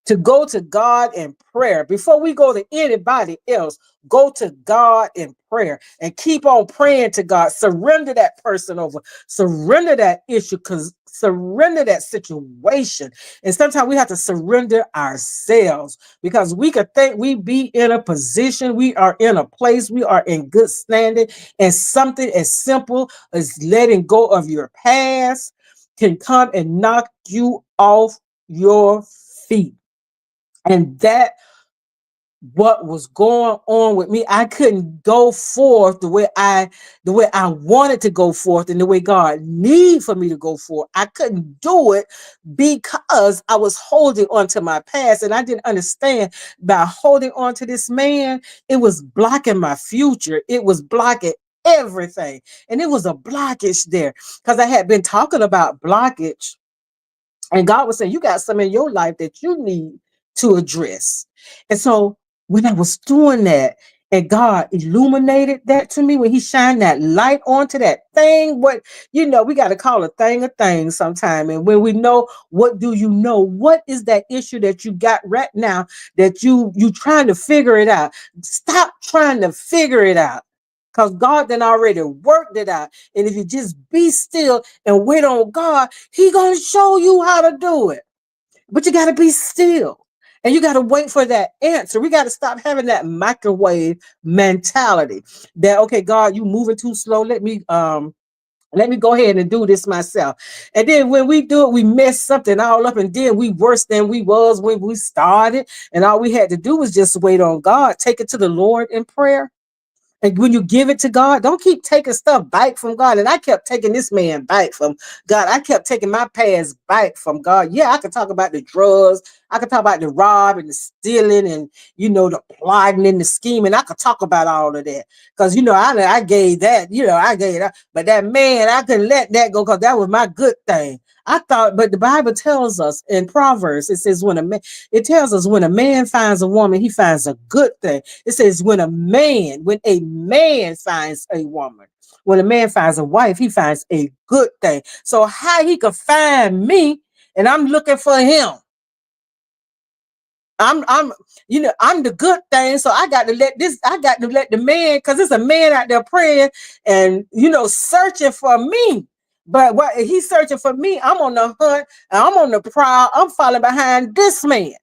to go to God in prayer. Before we go to anybody else, go to God in prayer and keep on praying to God. Surrender that person over, surrender that issue, because surrender that situation. And sometimes we have to surrender ourselves because we could think we be in a position, we are in a place, we are in good standing, and something as simple as letting go of your past can come and knock you off your feet. And that what was going on with me. I couldn't go forth the way I wanted to go forth and the way God need for me to go forth. I couldn't do it because I was holding on to my past, and I didn't understand by holding on to this man, it was blocking my future. It was blocking everything. And it was a blockage there because I had been talking about blockage, and God was saying, you got some in your life that you need to address. And so when I was doing that, and God illuminated that to me, when He shined that light onto that thing, we got to call a thing sometime. And when we know, what do you know? What is that issue that you got right now that you trying to figure it out? Stop trying to figure it out. Because God then already worked it out. And if you just be still and wait on God, He gonna show you how to do it. But you gotta be still. And you gotta wait for that answer. We gotta stop having that microwave mentality that, okay, God, you moving too slow. Let me go ahead and do this myself. And then when we do it, we mess something all up, and then we worse than we was when we started. And all we had to do was just wait on God, take it to the Lord in prayer. And when you give it to God, don't keep taking stuff back from God. And I kept taking this man back from God. I kept taking my past back from God. Yeah, I could talk about the drugs. I could talk about the rob and the stealing and, the plotting and the scheming. I could talk about all of that. Because, I gave that, I gave that. But that man, I couldn't let that go because that was my good thing. I thought, but the Bible tells us in Proverbs, it says it tells us when a man finds a woman, he finds a good thing. It says when a man finds a woman, when a man finds a wife, he finds a good thing. So how he could find me and I'm looking for him? I'm the good thing. So I got to let the man, because it's a man out there praying and, searching for me. But what he's searching for me, I'm on the hunt, and I'm on the prowl. I'm following behind this man.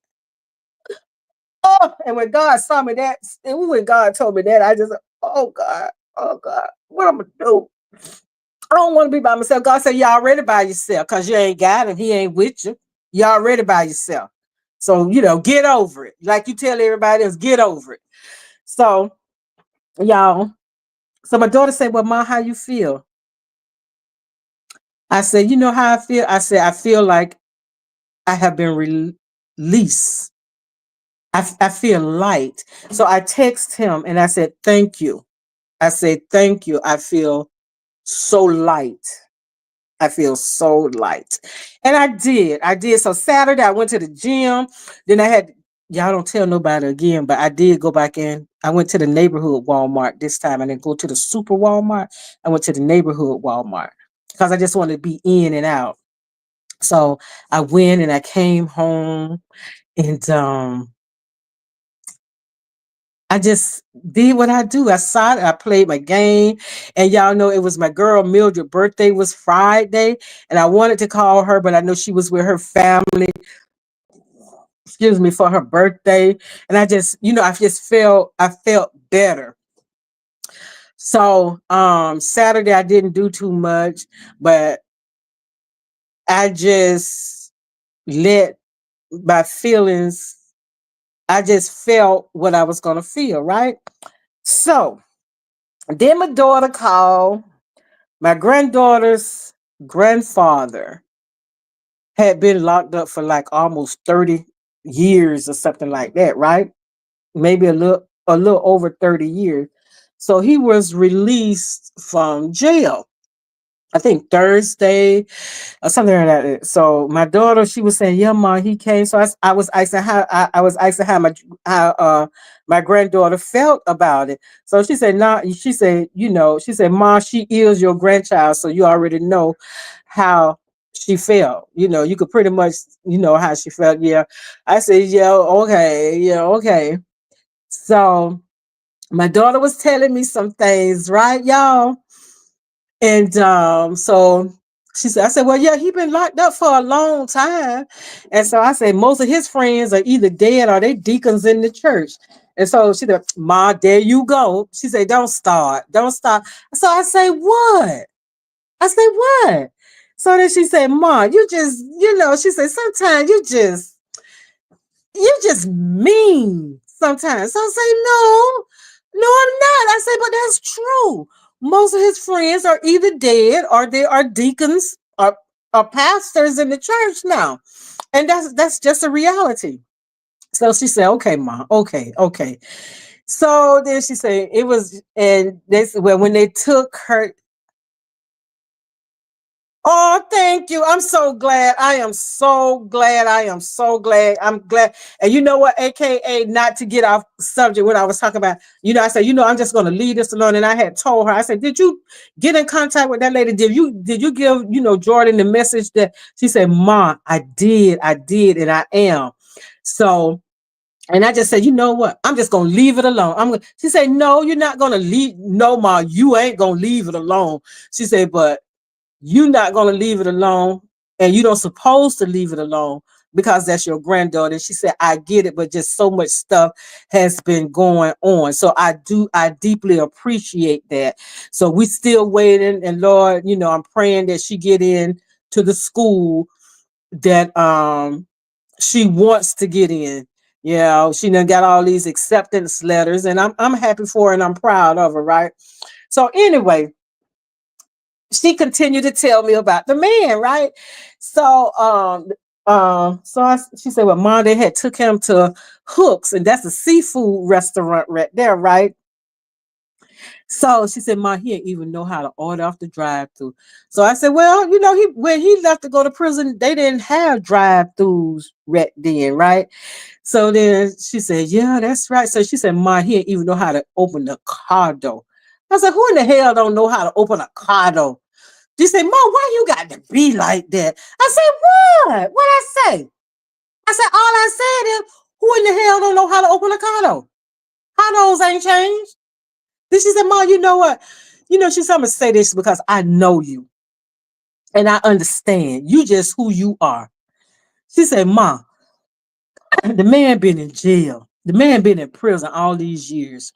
Oh, and when God saw me that, and when God told me that, I just, oh God, what I'm gonna do? I don't want to be by myself. God said, you already by yourself because you ain't got him. He ain't with you. You already by yourself. So, get over it. Like you tell everybody else, get over it. So, y'all, so my daughter said, well, Ma, how you feel? I said, you know how I feel? I said, I feel like I have been released. I feel light. So I text him and I said, thank you. I said, thank you. I feel so light. I feel so light. And I did. I did. So Saturday, I went to the gym. Then y'all don't tell nobody again, but I did go back in. I went to the neighborhood Walmart this time. I didn't go to the super Walmart. I went to the neighborhood Walmart because I just wanted to be in and out. So I went and I came home and I just did what I do. I played my game, and y'all know it was my girl Mildred's birthday was Friday, and I wanted to call her, but I know she was with her family. Excuse me, for her birthday, and I felt better. So Saturday I didn't do too much, but I just let my feelings. I just felt what I was gonna feel, right? So then my daughter called. My granddaughter's grandfather had been locked up for like almost 30 years or something like that, right? maybe a little over 30 years. So he was released from jail. I think Thursday or something like that. So my daughter, she was saying, "Yeah, ma, he came." So I was asking how I was asking how my granddaughter felt about it. So she said, "Nah." She said, she said, "Ma, she is your grandchild, so you already know how she felt. You could pretty much how she felt." Yeah, I said, "Yeah, okay, yeah, okay." So my daughter was telling me some things, right, y'all? And so she said, I said, "Well, yeah, he been locked up for a long time." And so I said, most of his friends are either dead or they deacons in the church. And so she said, "Ma, there you go." She said, "Don't start. Don't start." So I say, "What?" I said, "What?" So then she said, "Ma, you just, she said, sometimes you just mean sometimes." So I say, "No, no, I'm not." I say, "But that's true. Most of his friends are either dead or they are deacons or pastors in the church now. And that's just a reality." So she said, "Okay, ma, okay, okay." So then she said it was, and this well, when they took her. Oh, thank you. I'm so glad. I am so glad. I am so glad. I'm glad. And you know what, AKA, not to get off subject, what I was talking about, I said, I'm just going to leave this alone. And I had told her, I said, "Did you get in contact with that lady? Did you give, Jordan the message that?" She said, "Ma, I did, and I am." So, and I just said, "You know what? I'm just gonna leave it alone." She said, "No, you're not gonna leave. No, ma, you ain't gonna leave it alone." She said, "But you're not going to leave it alone, and you don't supposed to leave it alone because that's your granddaughter." She said, "I get it, but just so much stuff has been going on. So I deeply appreciate that." So we still waiting, and Lord, I'm praying that she get in to the school that she wants to get in. She done got all these acceptance letters, and I'm happy for her and I'm proud of her, right? So anyway, she continued to tell me about the man, right? So she said, "Well, Mom, they had took him to Hooks, and that's a seafood restaurant right there, right?" So she said, "Ma, he didn't even know how to order off the drive-through." So I said, "Well, he when he left to go to prison, they didn't have drive-throughs right then, right?" So then she said, "Yeah, that's right." So she said, "Ma, he didn't even know how to open the car door." I said, "Who in the hell don't know how to open a car door?" She said, "Mom, why you got to be like that?" I said, "What? What I say?" I said, "All I said is, who in the hell don't know how to open a car door? Car doors ain't changed." Then she said, "Mom, you know what? She said, I'm going to say this because I know you and I understand. You just who you are." She said, "Mom, the man been in jail. The man been in prison all these years.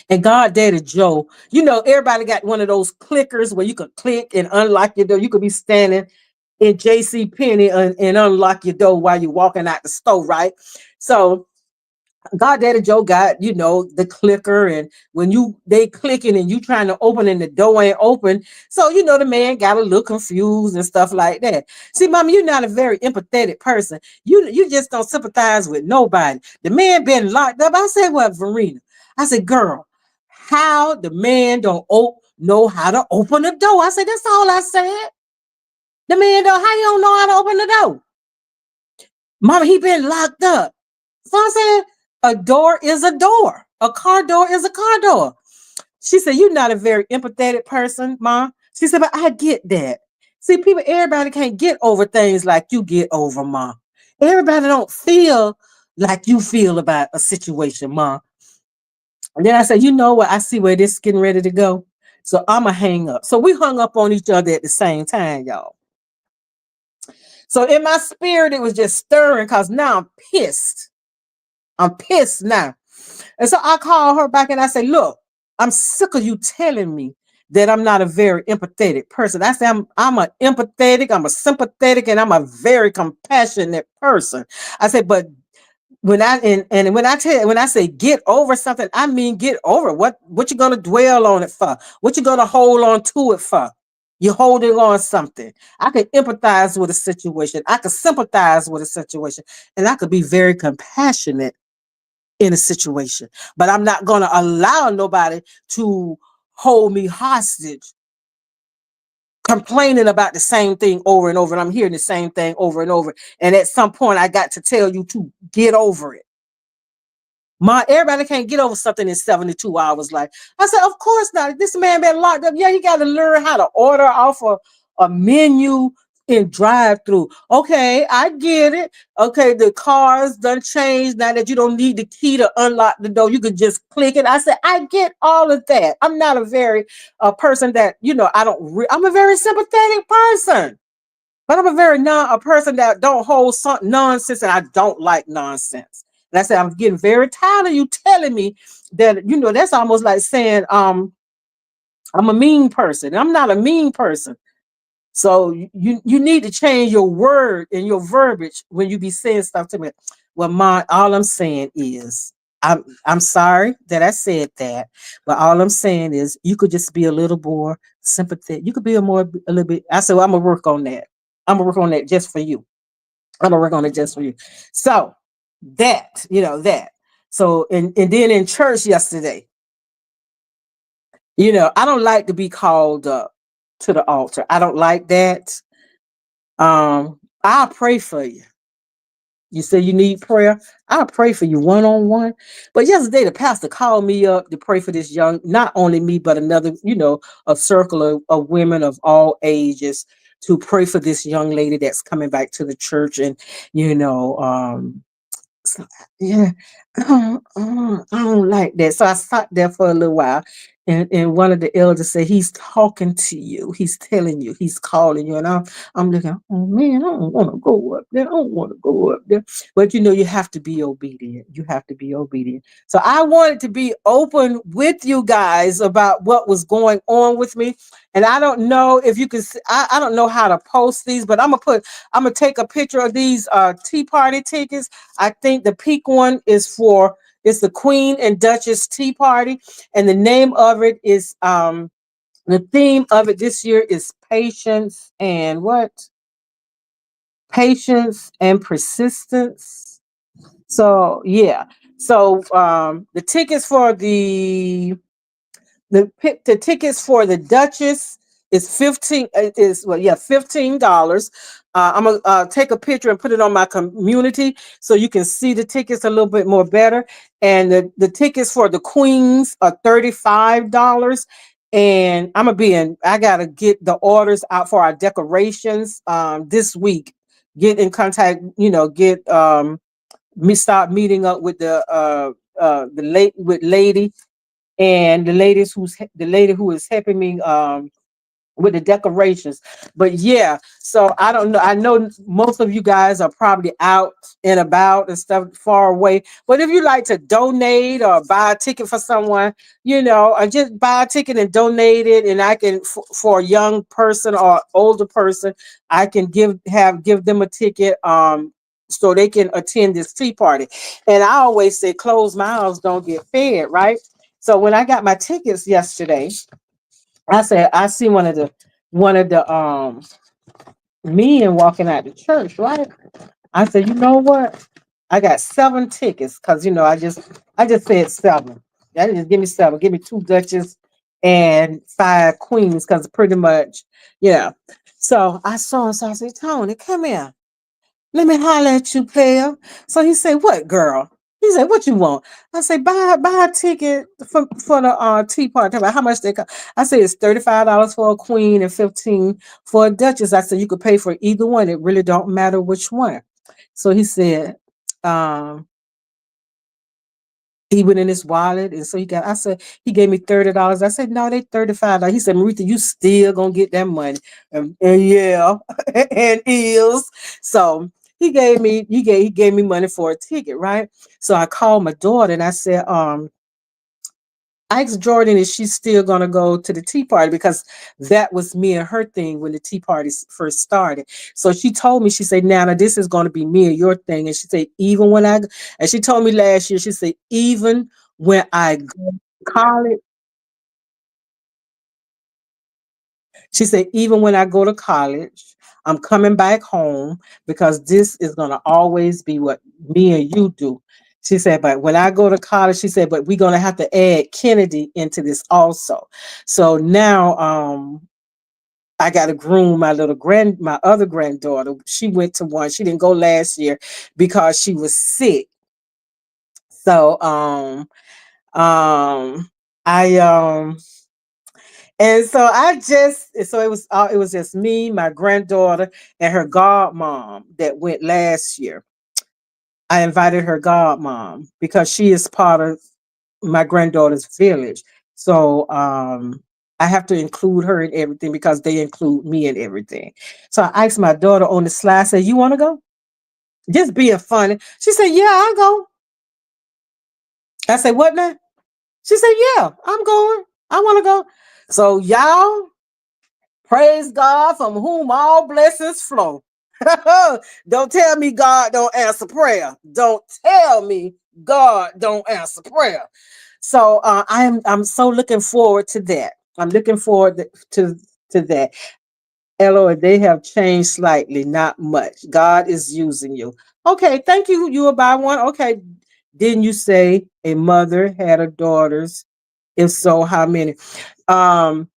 And God Daddy Joe, everybody got one of those clickers where you could click and unlock your door. You could be standing in JC Penney and unlock your door while you're walking out the store, right?" So God Daddy Joe got, the clicker, and when they clicking and you trying to open and the door ain't open. So, the man got a little confused and stuff like that. See, Mama, you're not a very empathetic person. You just don't sympathize with nobody. The man been locked up. I said, "Well, Verena," I said, "Girl, how the man don't know how to open the door?" I said, "That's all I said. The man don't, how you don't know how to open the door? Mama, he been locked up." So I said, "A door is a door. A car door is a car door." She said, "You're not a very empathetic person, Mom." She said, "But I get that. See, everybody can't get over things like you get over, Mom. Everybody don't feel like you feel about a situation, Mom." And then I said, "You know what? I see where this is getting ready to go. So I'ma hang up." So we hung up on each other at the same time, y'all. So in my spirit, it was just stirring because now I'm pissed. I'm pissed now. And so I called her back and I said, "Look, I'm sick of you telling me that I'm not a very empathetic person." I said, I'm a empathetic, I'm a sympathetic, and I'm a very compassionate person." I said, "But when I say get over something, I mean get over it. What you gonna dwell on it for? What you gonna hold on to it for? You're holding on something. I can empathize with a situation. I can sympathize with a situation, and I could be very compassionate in a situation. But I'm not going to allow nobody to hold me hostage complaining about the same thing over and over. And I'm hearing the same thing over and over. And at some point, I got to tell you to get over it. Everybody can't get over something in 72 hours. Like I said, of course not. This man been locked up. Yeah, he got to learn how to order off a menu in drive-through. Okay, I get it. Okay, the cars done changed now that you don't need the key to unlock the door. You could just click it. I said, I get all of that. I'm not a very person that, I don't. I'm a very sympathetic person. But I'm a person that don't hold some nonsense, and I don't like nonsense. And I said, I'm getting very tired of you telling me that, that's almost like saying, I'm a mean person. I'm not a mean person. So you need to change your word and your verbiage when you be saying stuff to me. Well, all I'm saying is I'm sorry that I said that, but all I'm saying is you could just be a little more sympathetic. You could be a little bit. I said, well, I'm gonna work on that. I'm gonna work on that just for you. I'm gonna work on it just for you. So that. So and then in church yesterday, I don't like to be called up to the altar. I don't like that. I'll pray for you. You say you need prayer. I'll pray for you one on one. But yesterday, the pastor called me up to pray for this not only me, but another, a circle of women of all ages to pray for this young lady that's coming back to the church. And, so, yeah, I don't like that. So I sat there for a little while, and one of the elders said, he's talking to you. He's telling you. He's calling you. And I'm looking, oh man, I don't want to go up there. I don't want to go up there. But you have to be obedient. You have to be obedient. So I wanted to be open with you guys about what was going on with me. And I don't know if you can. I don't know how to post these, but I'm gonna take a picture of these Tea Party tickets. I think the peak one it's the Queen and Duchess Tea Party, and the name of it is the theme of it this year is patience and what? Patience and persistence. So yeah. So the tickets for the tickets for the Duchess is $15. I'm gonna take a picture and put it on my community so you can see the tickets a little bit more better. And the tickets for the Queens are $35. And I gotta get the orders out for our decorations this week. Get in contact, get me start meeting up with the late with lady and the lady who is helping me with the decorations. But yeah, so I don't know. I know most of you guys are probably out and about and stuff far away. But if you like to donate or buy a ticket for someone, or just buy a ticket and donate it, and I can for a young person or older person, I can give them a ticket. So they can attend this tea party. And I always say closed mouths don't get fed, right? So when I got my tickets yesterday, I said I see one of the men walking out the church, right? I said, you know what? I got 7 tickets because I just said 7. I just give me 7. Give me 2 Duchess and 5 Queens because pretty much, yeah. So I saw him. So I said, Tony, come here. Let me holler at you, player. So he said, what, girl? He said, what you want? I said, buy a ticket for the tea party. How much they cost? I said, it's $35 for a queen and 15 for a duchess. I said, you could pay for either one. It really don't matter which one. So he said, um, he went in his wallet, and so I said, he gave me $30. I said, no, they $35. He said, Maritha, you still gonna get that money. And yeah, and is. So he gave me money for a ticket, right? So I called my daughter and I said, I asked Jordan if she's still gonna go to the tea party because that was me and her thing when the tea party first started. So she told me, she said, Nana, this is gonna be me and your thing. And she said, and she told me last year, she said, even when I go to college, she said, even when I go to college, I'm coming back home because this is gonna always be what me and you do. She said, but when I go to college, she said, but we're gonna have to add Kennedy into this also. So now I got to groom my other granddaughter. She went to one. She didn't go last year because she was sick. So um I and so I just so it was just me, my granddaughter, and her godmom that went last year. I invited her godmom because she is part of my granddaughter's village. So I have to include her in everything because they include me in everything. So I asked my daughter on the slide, I said, "You want to go?" Just being funny. She said, "Yeah, I'll go." I said, "What now?" She said, "Yeah, I'm going. I want to go." So y'all, praise God from whom all blessings flow. Don't tell me God don't answer prayer. Don't tell me God don't answer prayer. So I'm so looking forward to that. I'm looking forward to that. Eloy, they have changed slightly, not much. God is using you. Okay, thank you. You will buy one. Okay. Didn't you say a mother had her daughters? If so, how many? Um,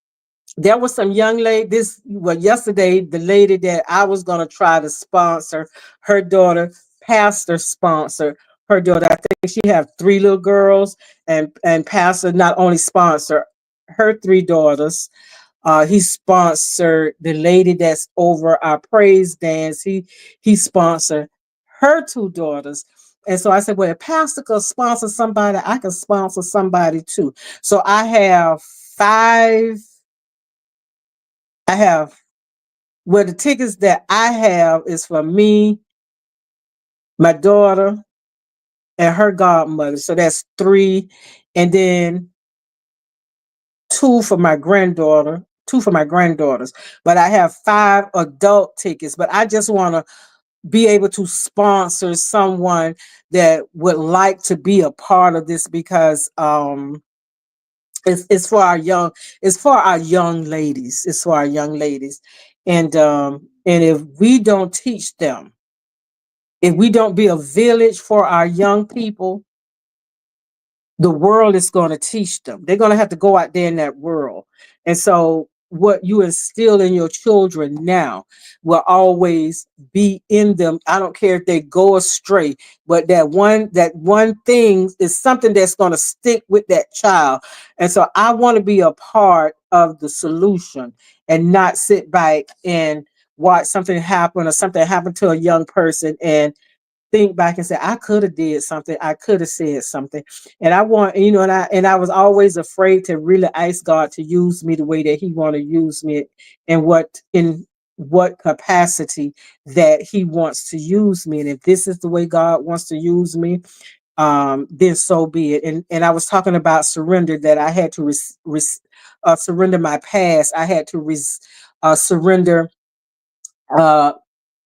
there was some young lady yesterday, the lady that I was going to try to sponsor, her daughter, pastor sponsor her daughter. I think she have three little girls, and pastor not only sponsor her three daughters, he sponsored the lady that's over our praise dance. He sponsored her two daughters. And so I said, well, if pastor could sponsor somebody, I can sponsor somebody too. So I have, well, the tickets that I have is for me, my daughter, and her godmother. So that's three. And then two for my granddaughter, two for my granddaughters. But I have five adult tickets. But I just want to be able to sponsor someone that would like to be a part of this because it's for our young ladies. It's for our young ladies. And if we don't teach them, if we don't be a village for our young people, the world is going to teach them. They're going to have to go out there in that world. And so what you instill in your children now will always be in them. I don't care if they go astray, but that one thing is something that's going to stick with that child. And so I want to be a part of the solution and not sit back and watch something happen or something happen to a young person and think back and say I could have did something, I could have said something. And I want, and I was always afraid to really ask God to use me the way that he want to use me, and what capacity that he wants to use me. And if this is the way God wants to use me, then so be it. And I was talking about surrender, that I had to surrender my past. I had to surrender uh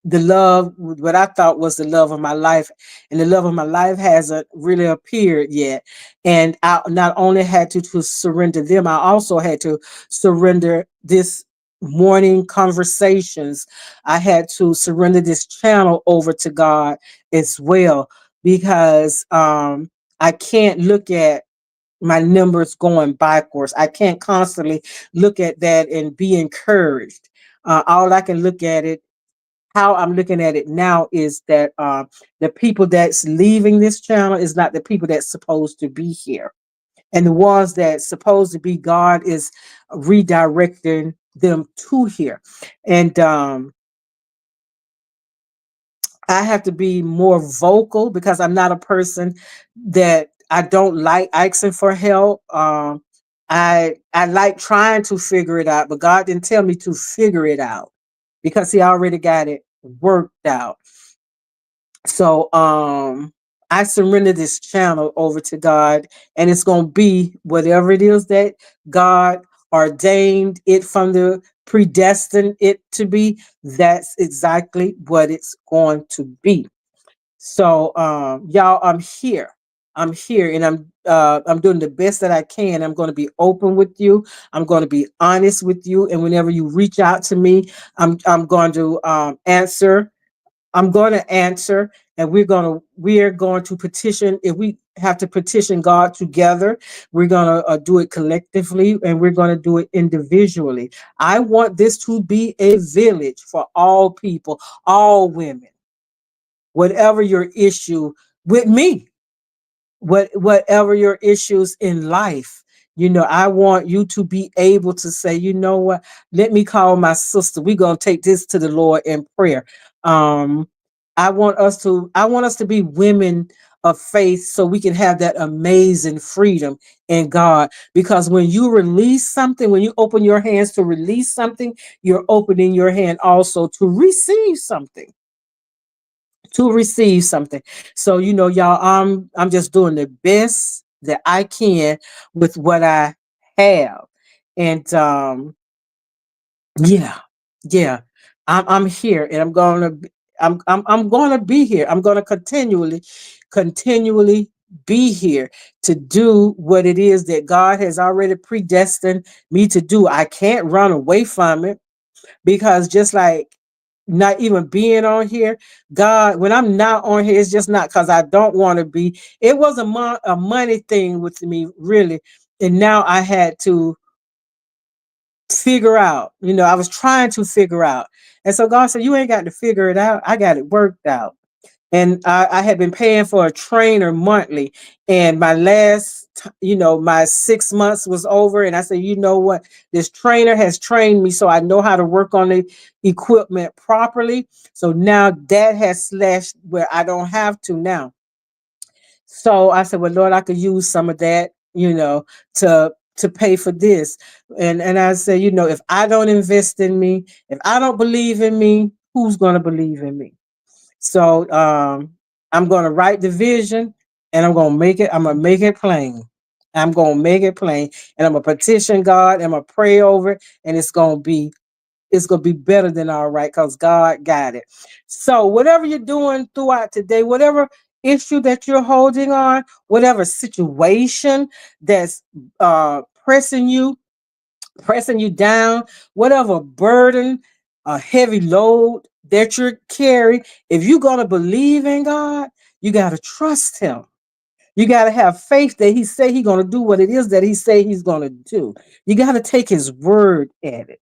the love, what I thought was the love of my life, and the love of my life hasn't really appeared yet. And I not only had to surrender them, I also had to surrender this morning conversations. I had to surrender this channel over to God as well, because I can't look at my numbers going backwards. I can't constantly look at that and be encouraged. All I can look at it, how I'm looking at it now, is that the people that's leaving this channel is not the people that's supposed to be here. And the ones that supposed to be, God is redirecting them to here. And I have to be more vocal because I'm not a person that I don't like asking for help. I like trying to figure it out, but God didn't tell me to figure it out because He already got it worked out. So I surrender this channel over to God, and it's going to be whatever it is that God ordained it from the predestined it to be. That's exactly what it's going to be. So y'all, I'm here. I'm here, and I'm doing the best that I can. I'm going to be open with you. I'm going to be honest with you, and whenever you reach out to me, I'm going to answer. I'm going to answer, and we are going to petition. If we have to petition God together, we're going to do it collectively, and we're going to do it individually. I want this to be a village for all people, all women, whatever your issue with me, whatever your issues in life. I want you to be able to say, you know what, let me call my sister. We're going to take this to the Lord in prayer. um I want us to be women of faith, so we can have that amazing freedom in God. Because when you release something, when you open your hands to release something, you're opening your hand also to receive something, to receive something. So, y'all, I'm just doing the best that I can with what I have. And yeah, yeah. I'm here, and I'm gonna be here. I'm gonna continually be here to do what it is that God has already predestined me to do. I can't run away from it, because just like not even being on here, God, when I'm not on here, it's just not because I don't want to be. It was a money thing with me, really. And now I had to figure out, I was trying to figure out. And so God said, you ain't got to figure it out. I got it worked out. And I had been paying for a trainer monthly, and my 6 months was over, and I said, you know what, this trainer has trained me, so I know how to work on the equipment properly. So now that has slashed where I don't have to now. So I said, well, Lord, I could use some of that, to pay for this. And I said, if I don't invest in me, if I don't believe in me, who's going to believe in me? So I'm going to write the vision, and I'm going to make it plain. I'm going to make it plain, and I'm going to petition God, and I'm going to pray over it, and it's going to be better than all right, because God got it. So whatever you're doing throughout today, whatever issue that you're holding on, whatever situation that's pressing you down, whatever burden, a heavy load that you're carrying, if you're going to believe in God, you got to trust him. You got to have faith that he say he's going to do what it is that he say he's going to do. You got to take his word at it.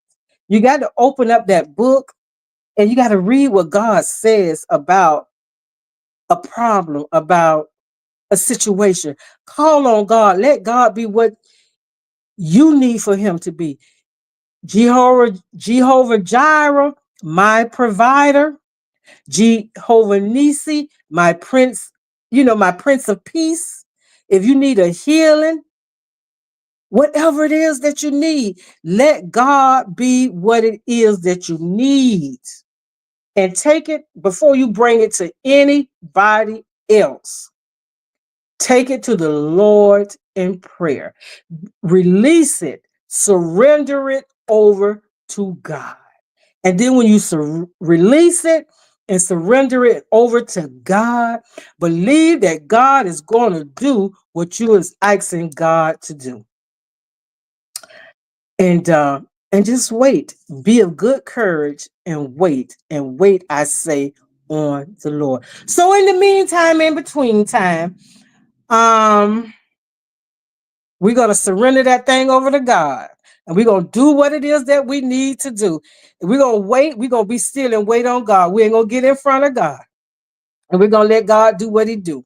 You got to open up that book, and you got to read what God says about a problem, about a situation. Call on God. Let God be what you need for him to be. Jehovah Jireh, my provider. Jehovah Nisi, my Prince of Peace. If you need a healing, whatever it is that you need, let God be what it is that you need. And take it before you bring it to anybody else. Take it to the Lord in prayer. Release it. Surrender it over to God. And then when you release it and surrender it over to God, believe that God is going to do what you is asking God to do. And just wait. Be of good courage and wait. And wait, I say, on the Lord. So in the meantime, in between time, um, we're gonna surrender that thing over to God. And we're gonna do what it is that we need to do. And we're gonna wait, we're gonna be still and wait on God. We ain't gonna get in front of God. And we're gonna let God do what he do,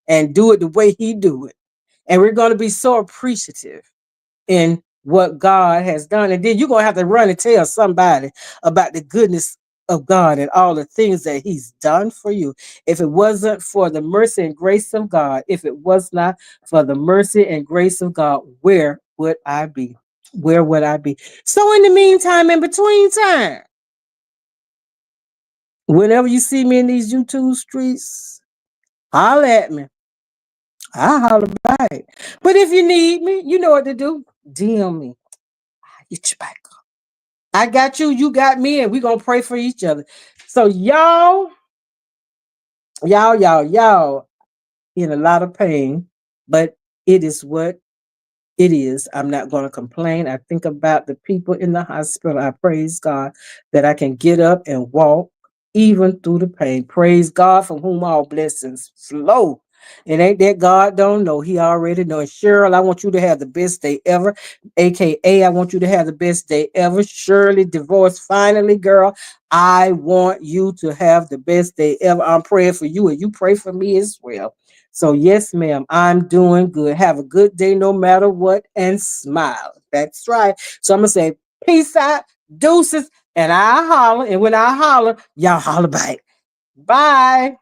and do it the way he do it. And we're gonna be so appreciative in what God has done. And then you're going to have to run and tell somebody about the goodness of God and all the things that he's done for you. If it wasn't for the mercy and grace of God, if it was not for the mercy and grace of God, where would I be? Where would I be? So in the meantime, in between time, whenever you see me in these YouTube streets, holler at me. I'll holler back. But if you need me, you know what to do. DM me. I'll get you back. I got you, you got me, and we're gonna pray for each other. So y'all in a lot of pain, but it is what it is. I'm not gonna complain. I think about the people in the hospital. I praise God that I can get up and walk. even through the pain. Praise God from whom all blessings flow. It ain't that God don't know. He already knows. Cheryl, I want you to have the best day ever. AKA, I want you to have the best day ever. Shirley, divorce finally, girl. I want you to have the best day ever. I'm praying for you and you pray for me as well. So, yes, ma'am, I'm doing good. Have a good day no matter what and smile. That's right. So, I'm going to say, peace out, deuces, and I holler. And when I holler, y'all holler back. Bye.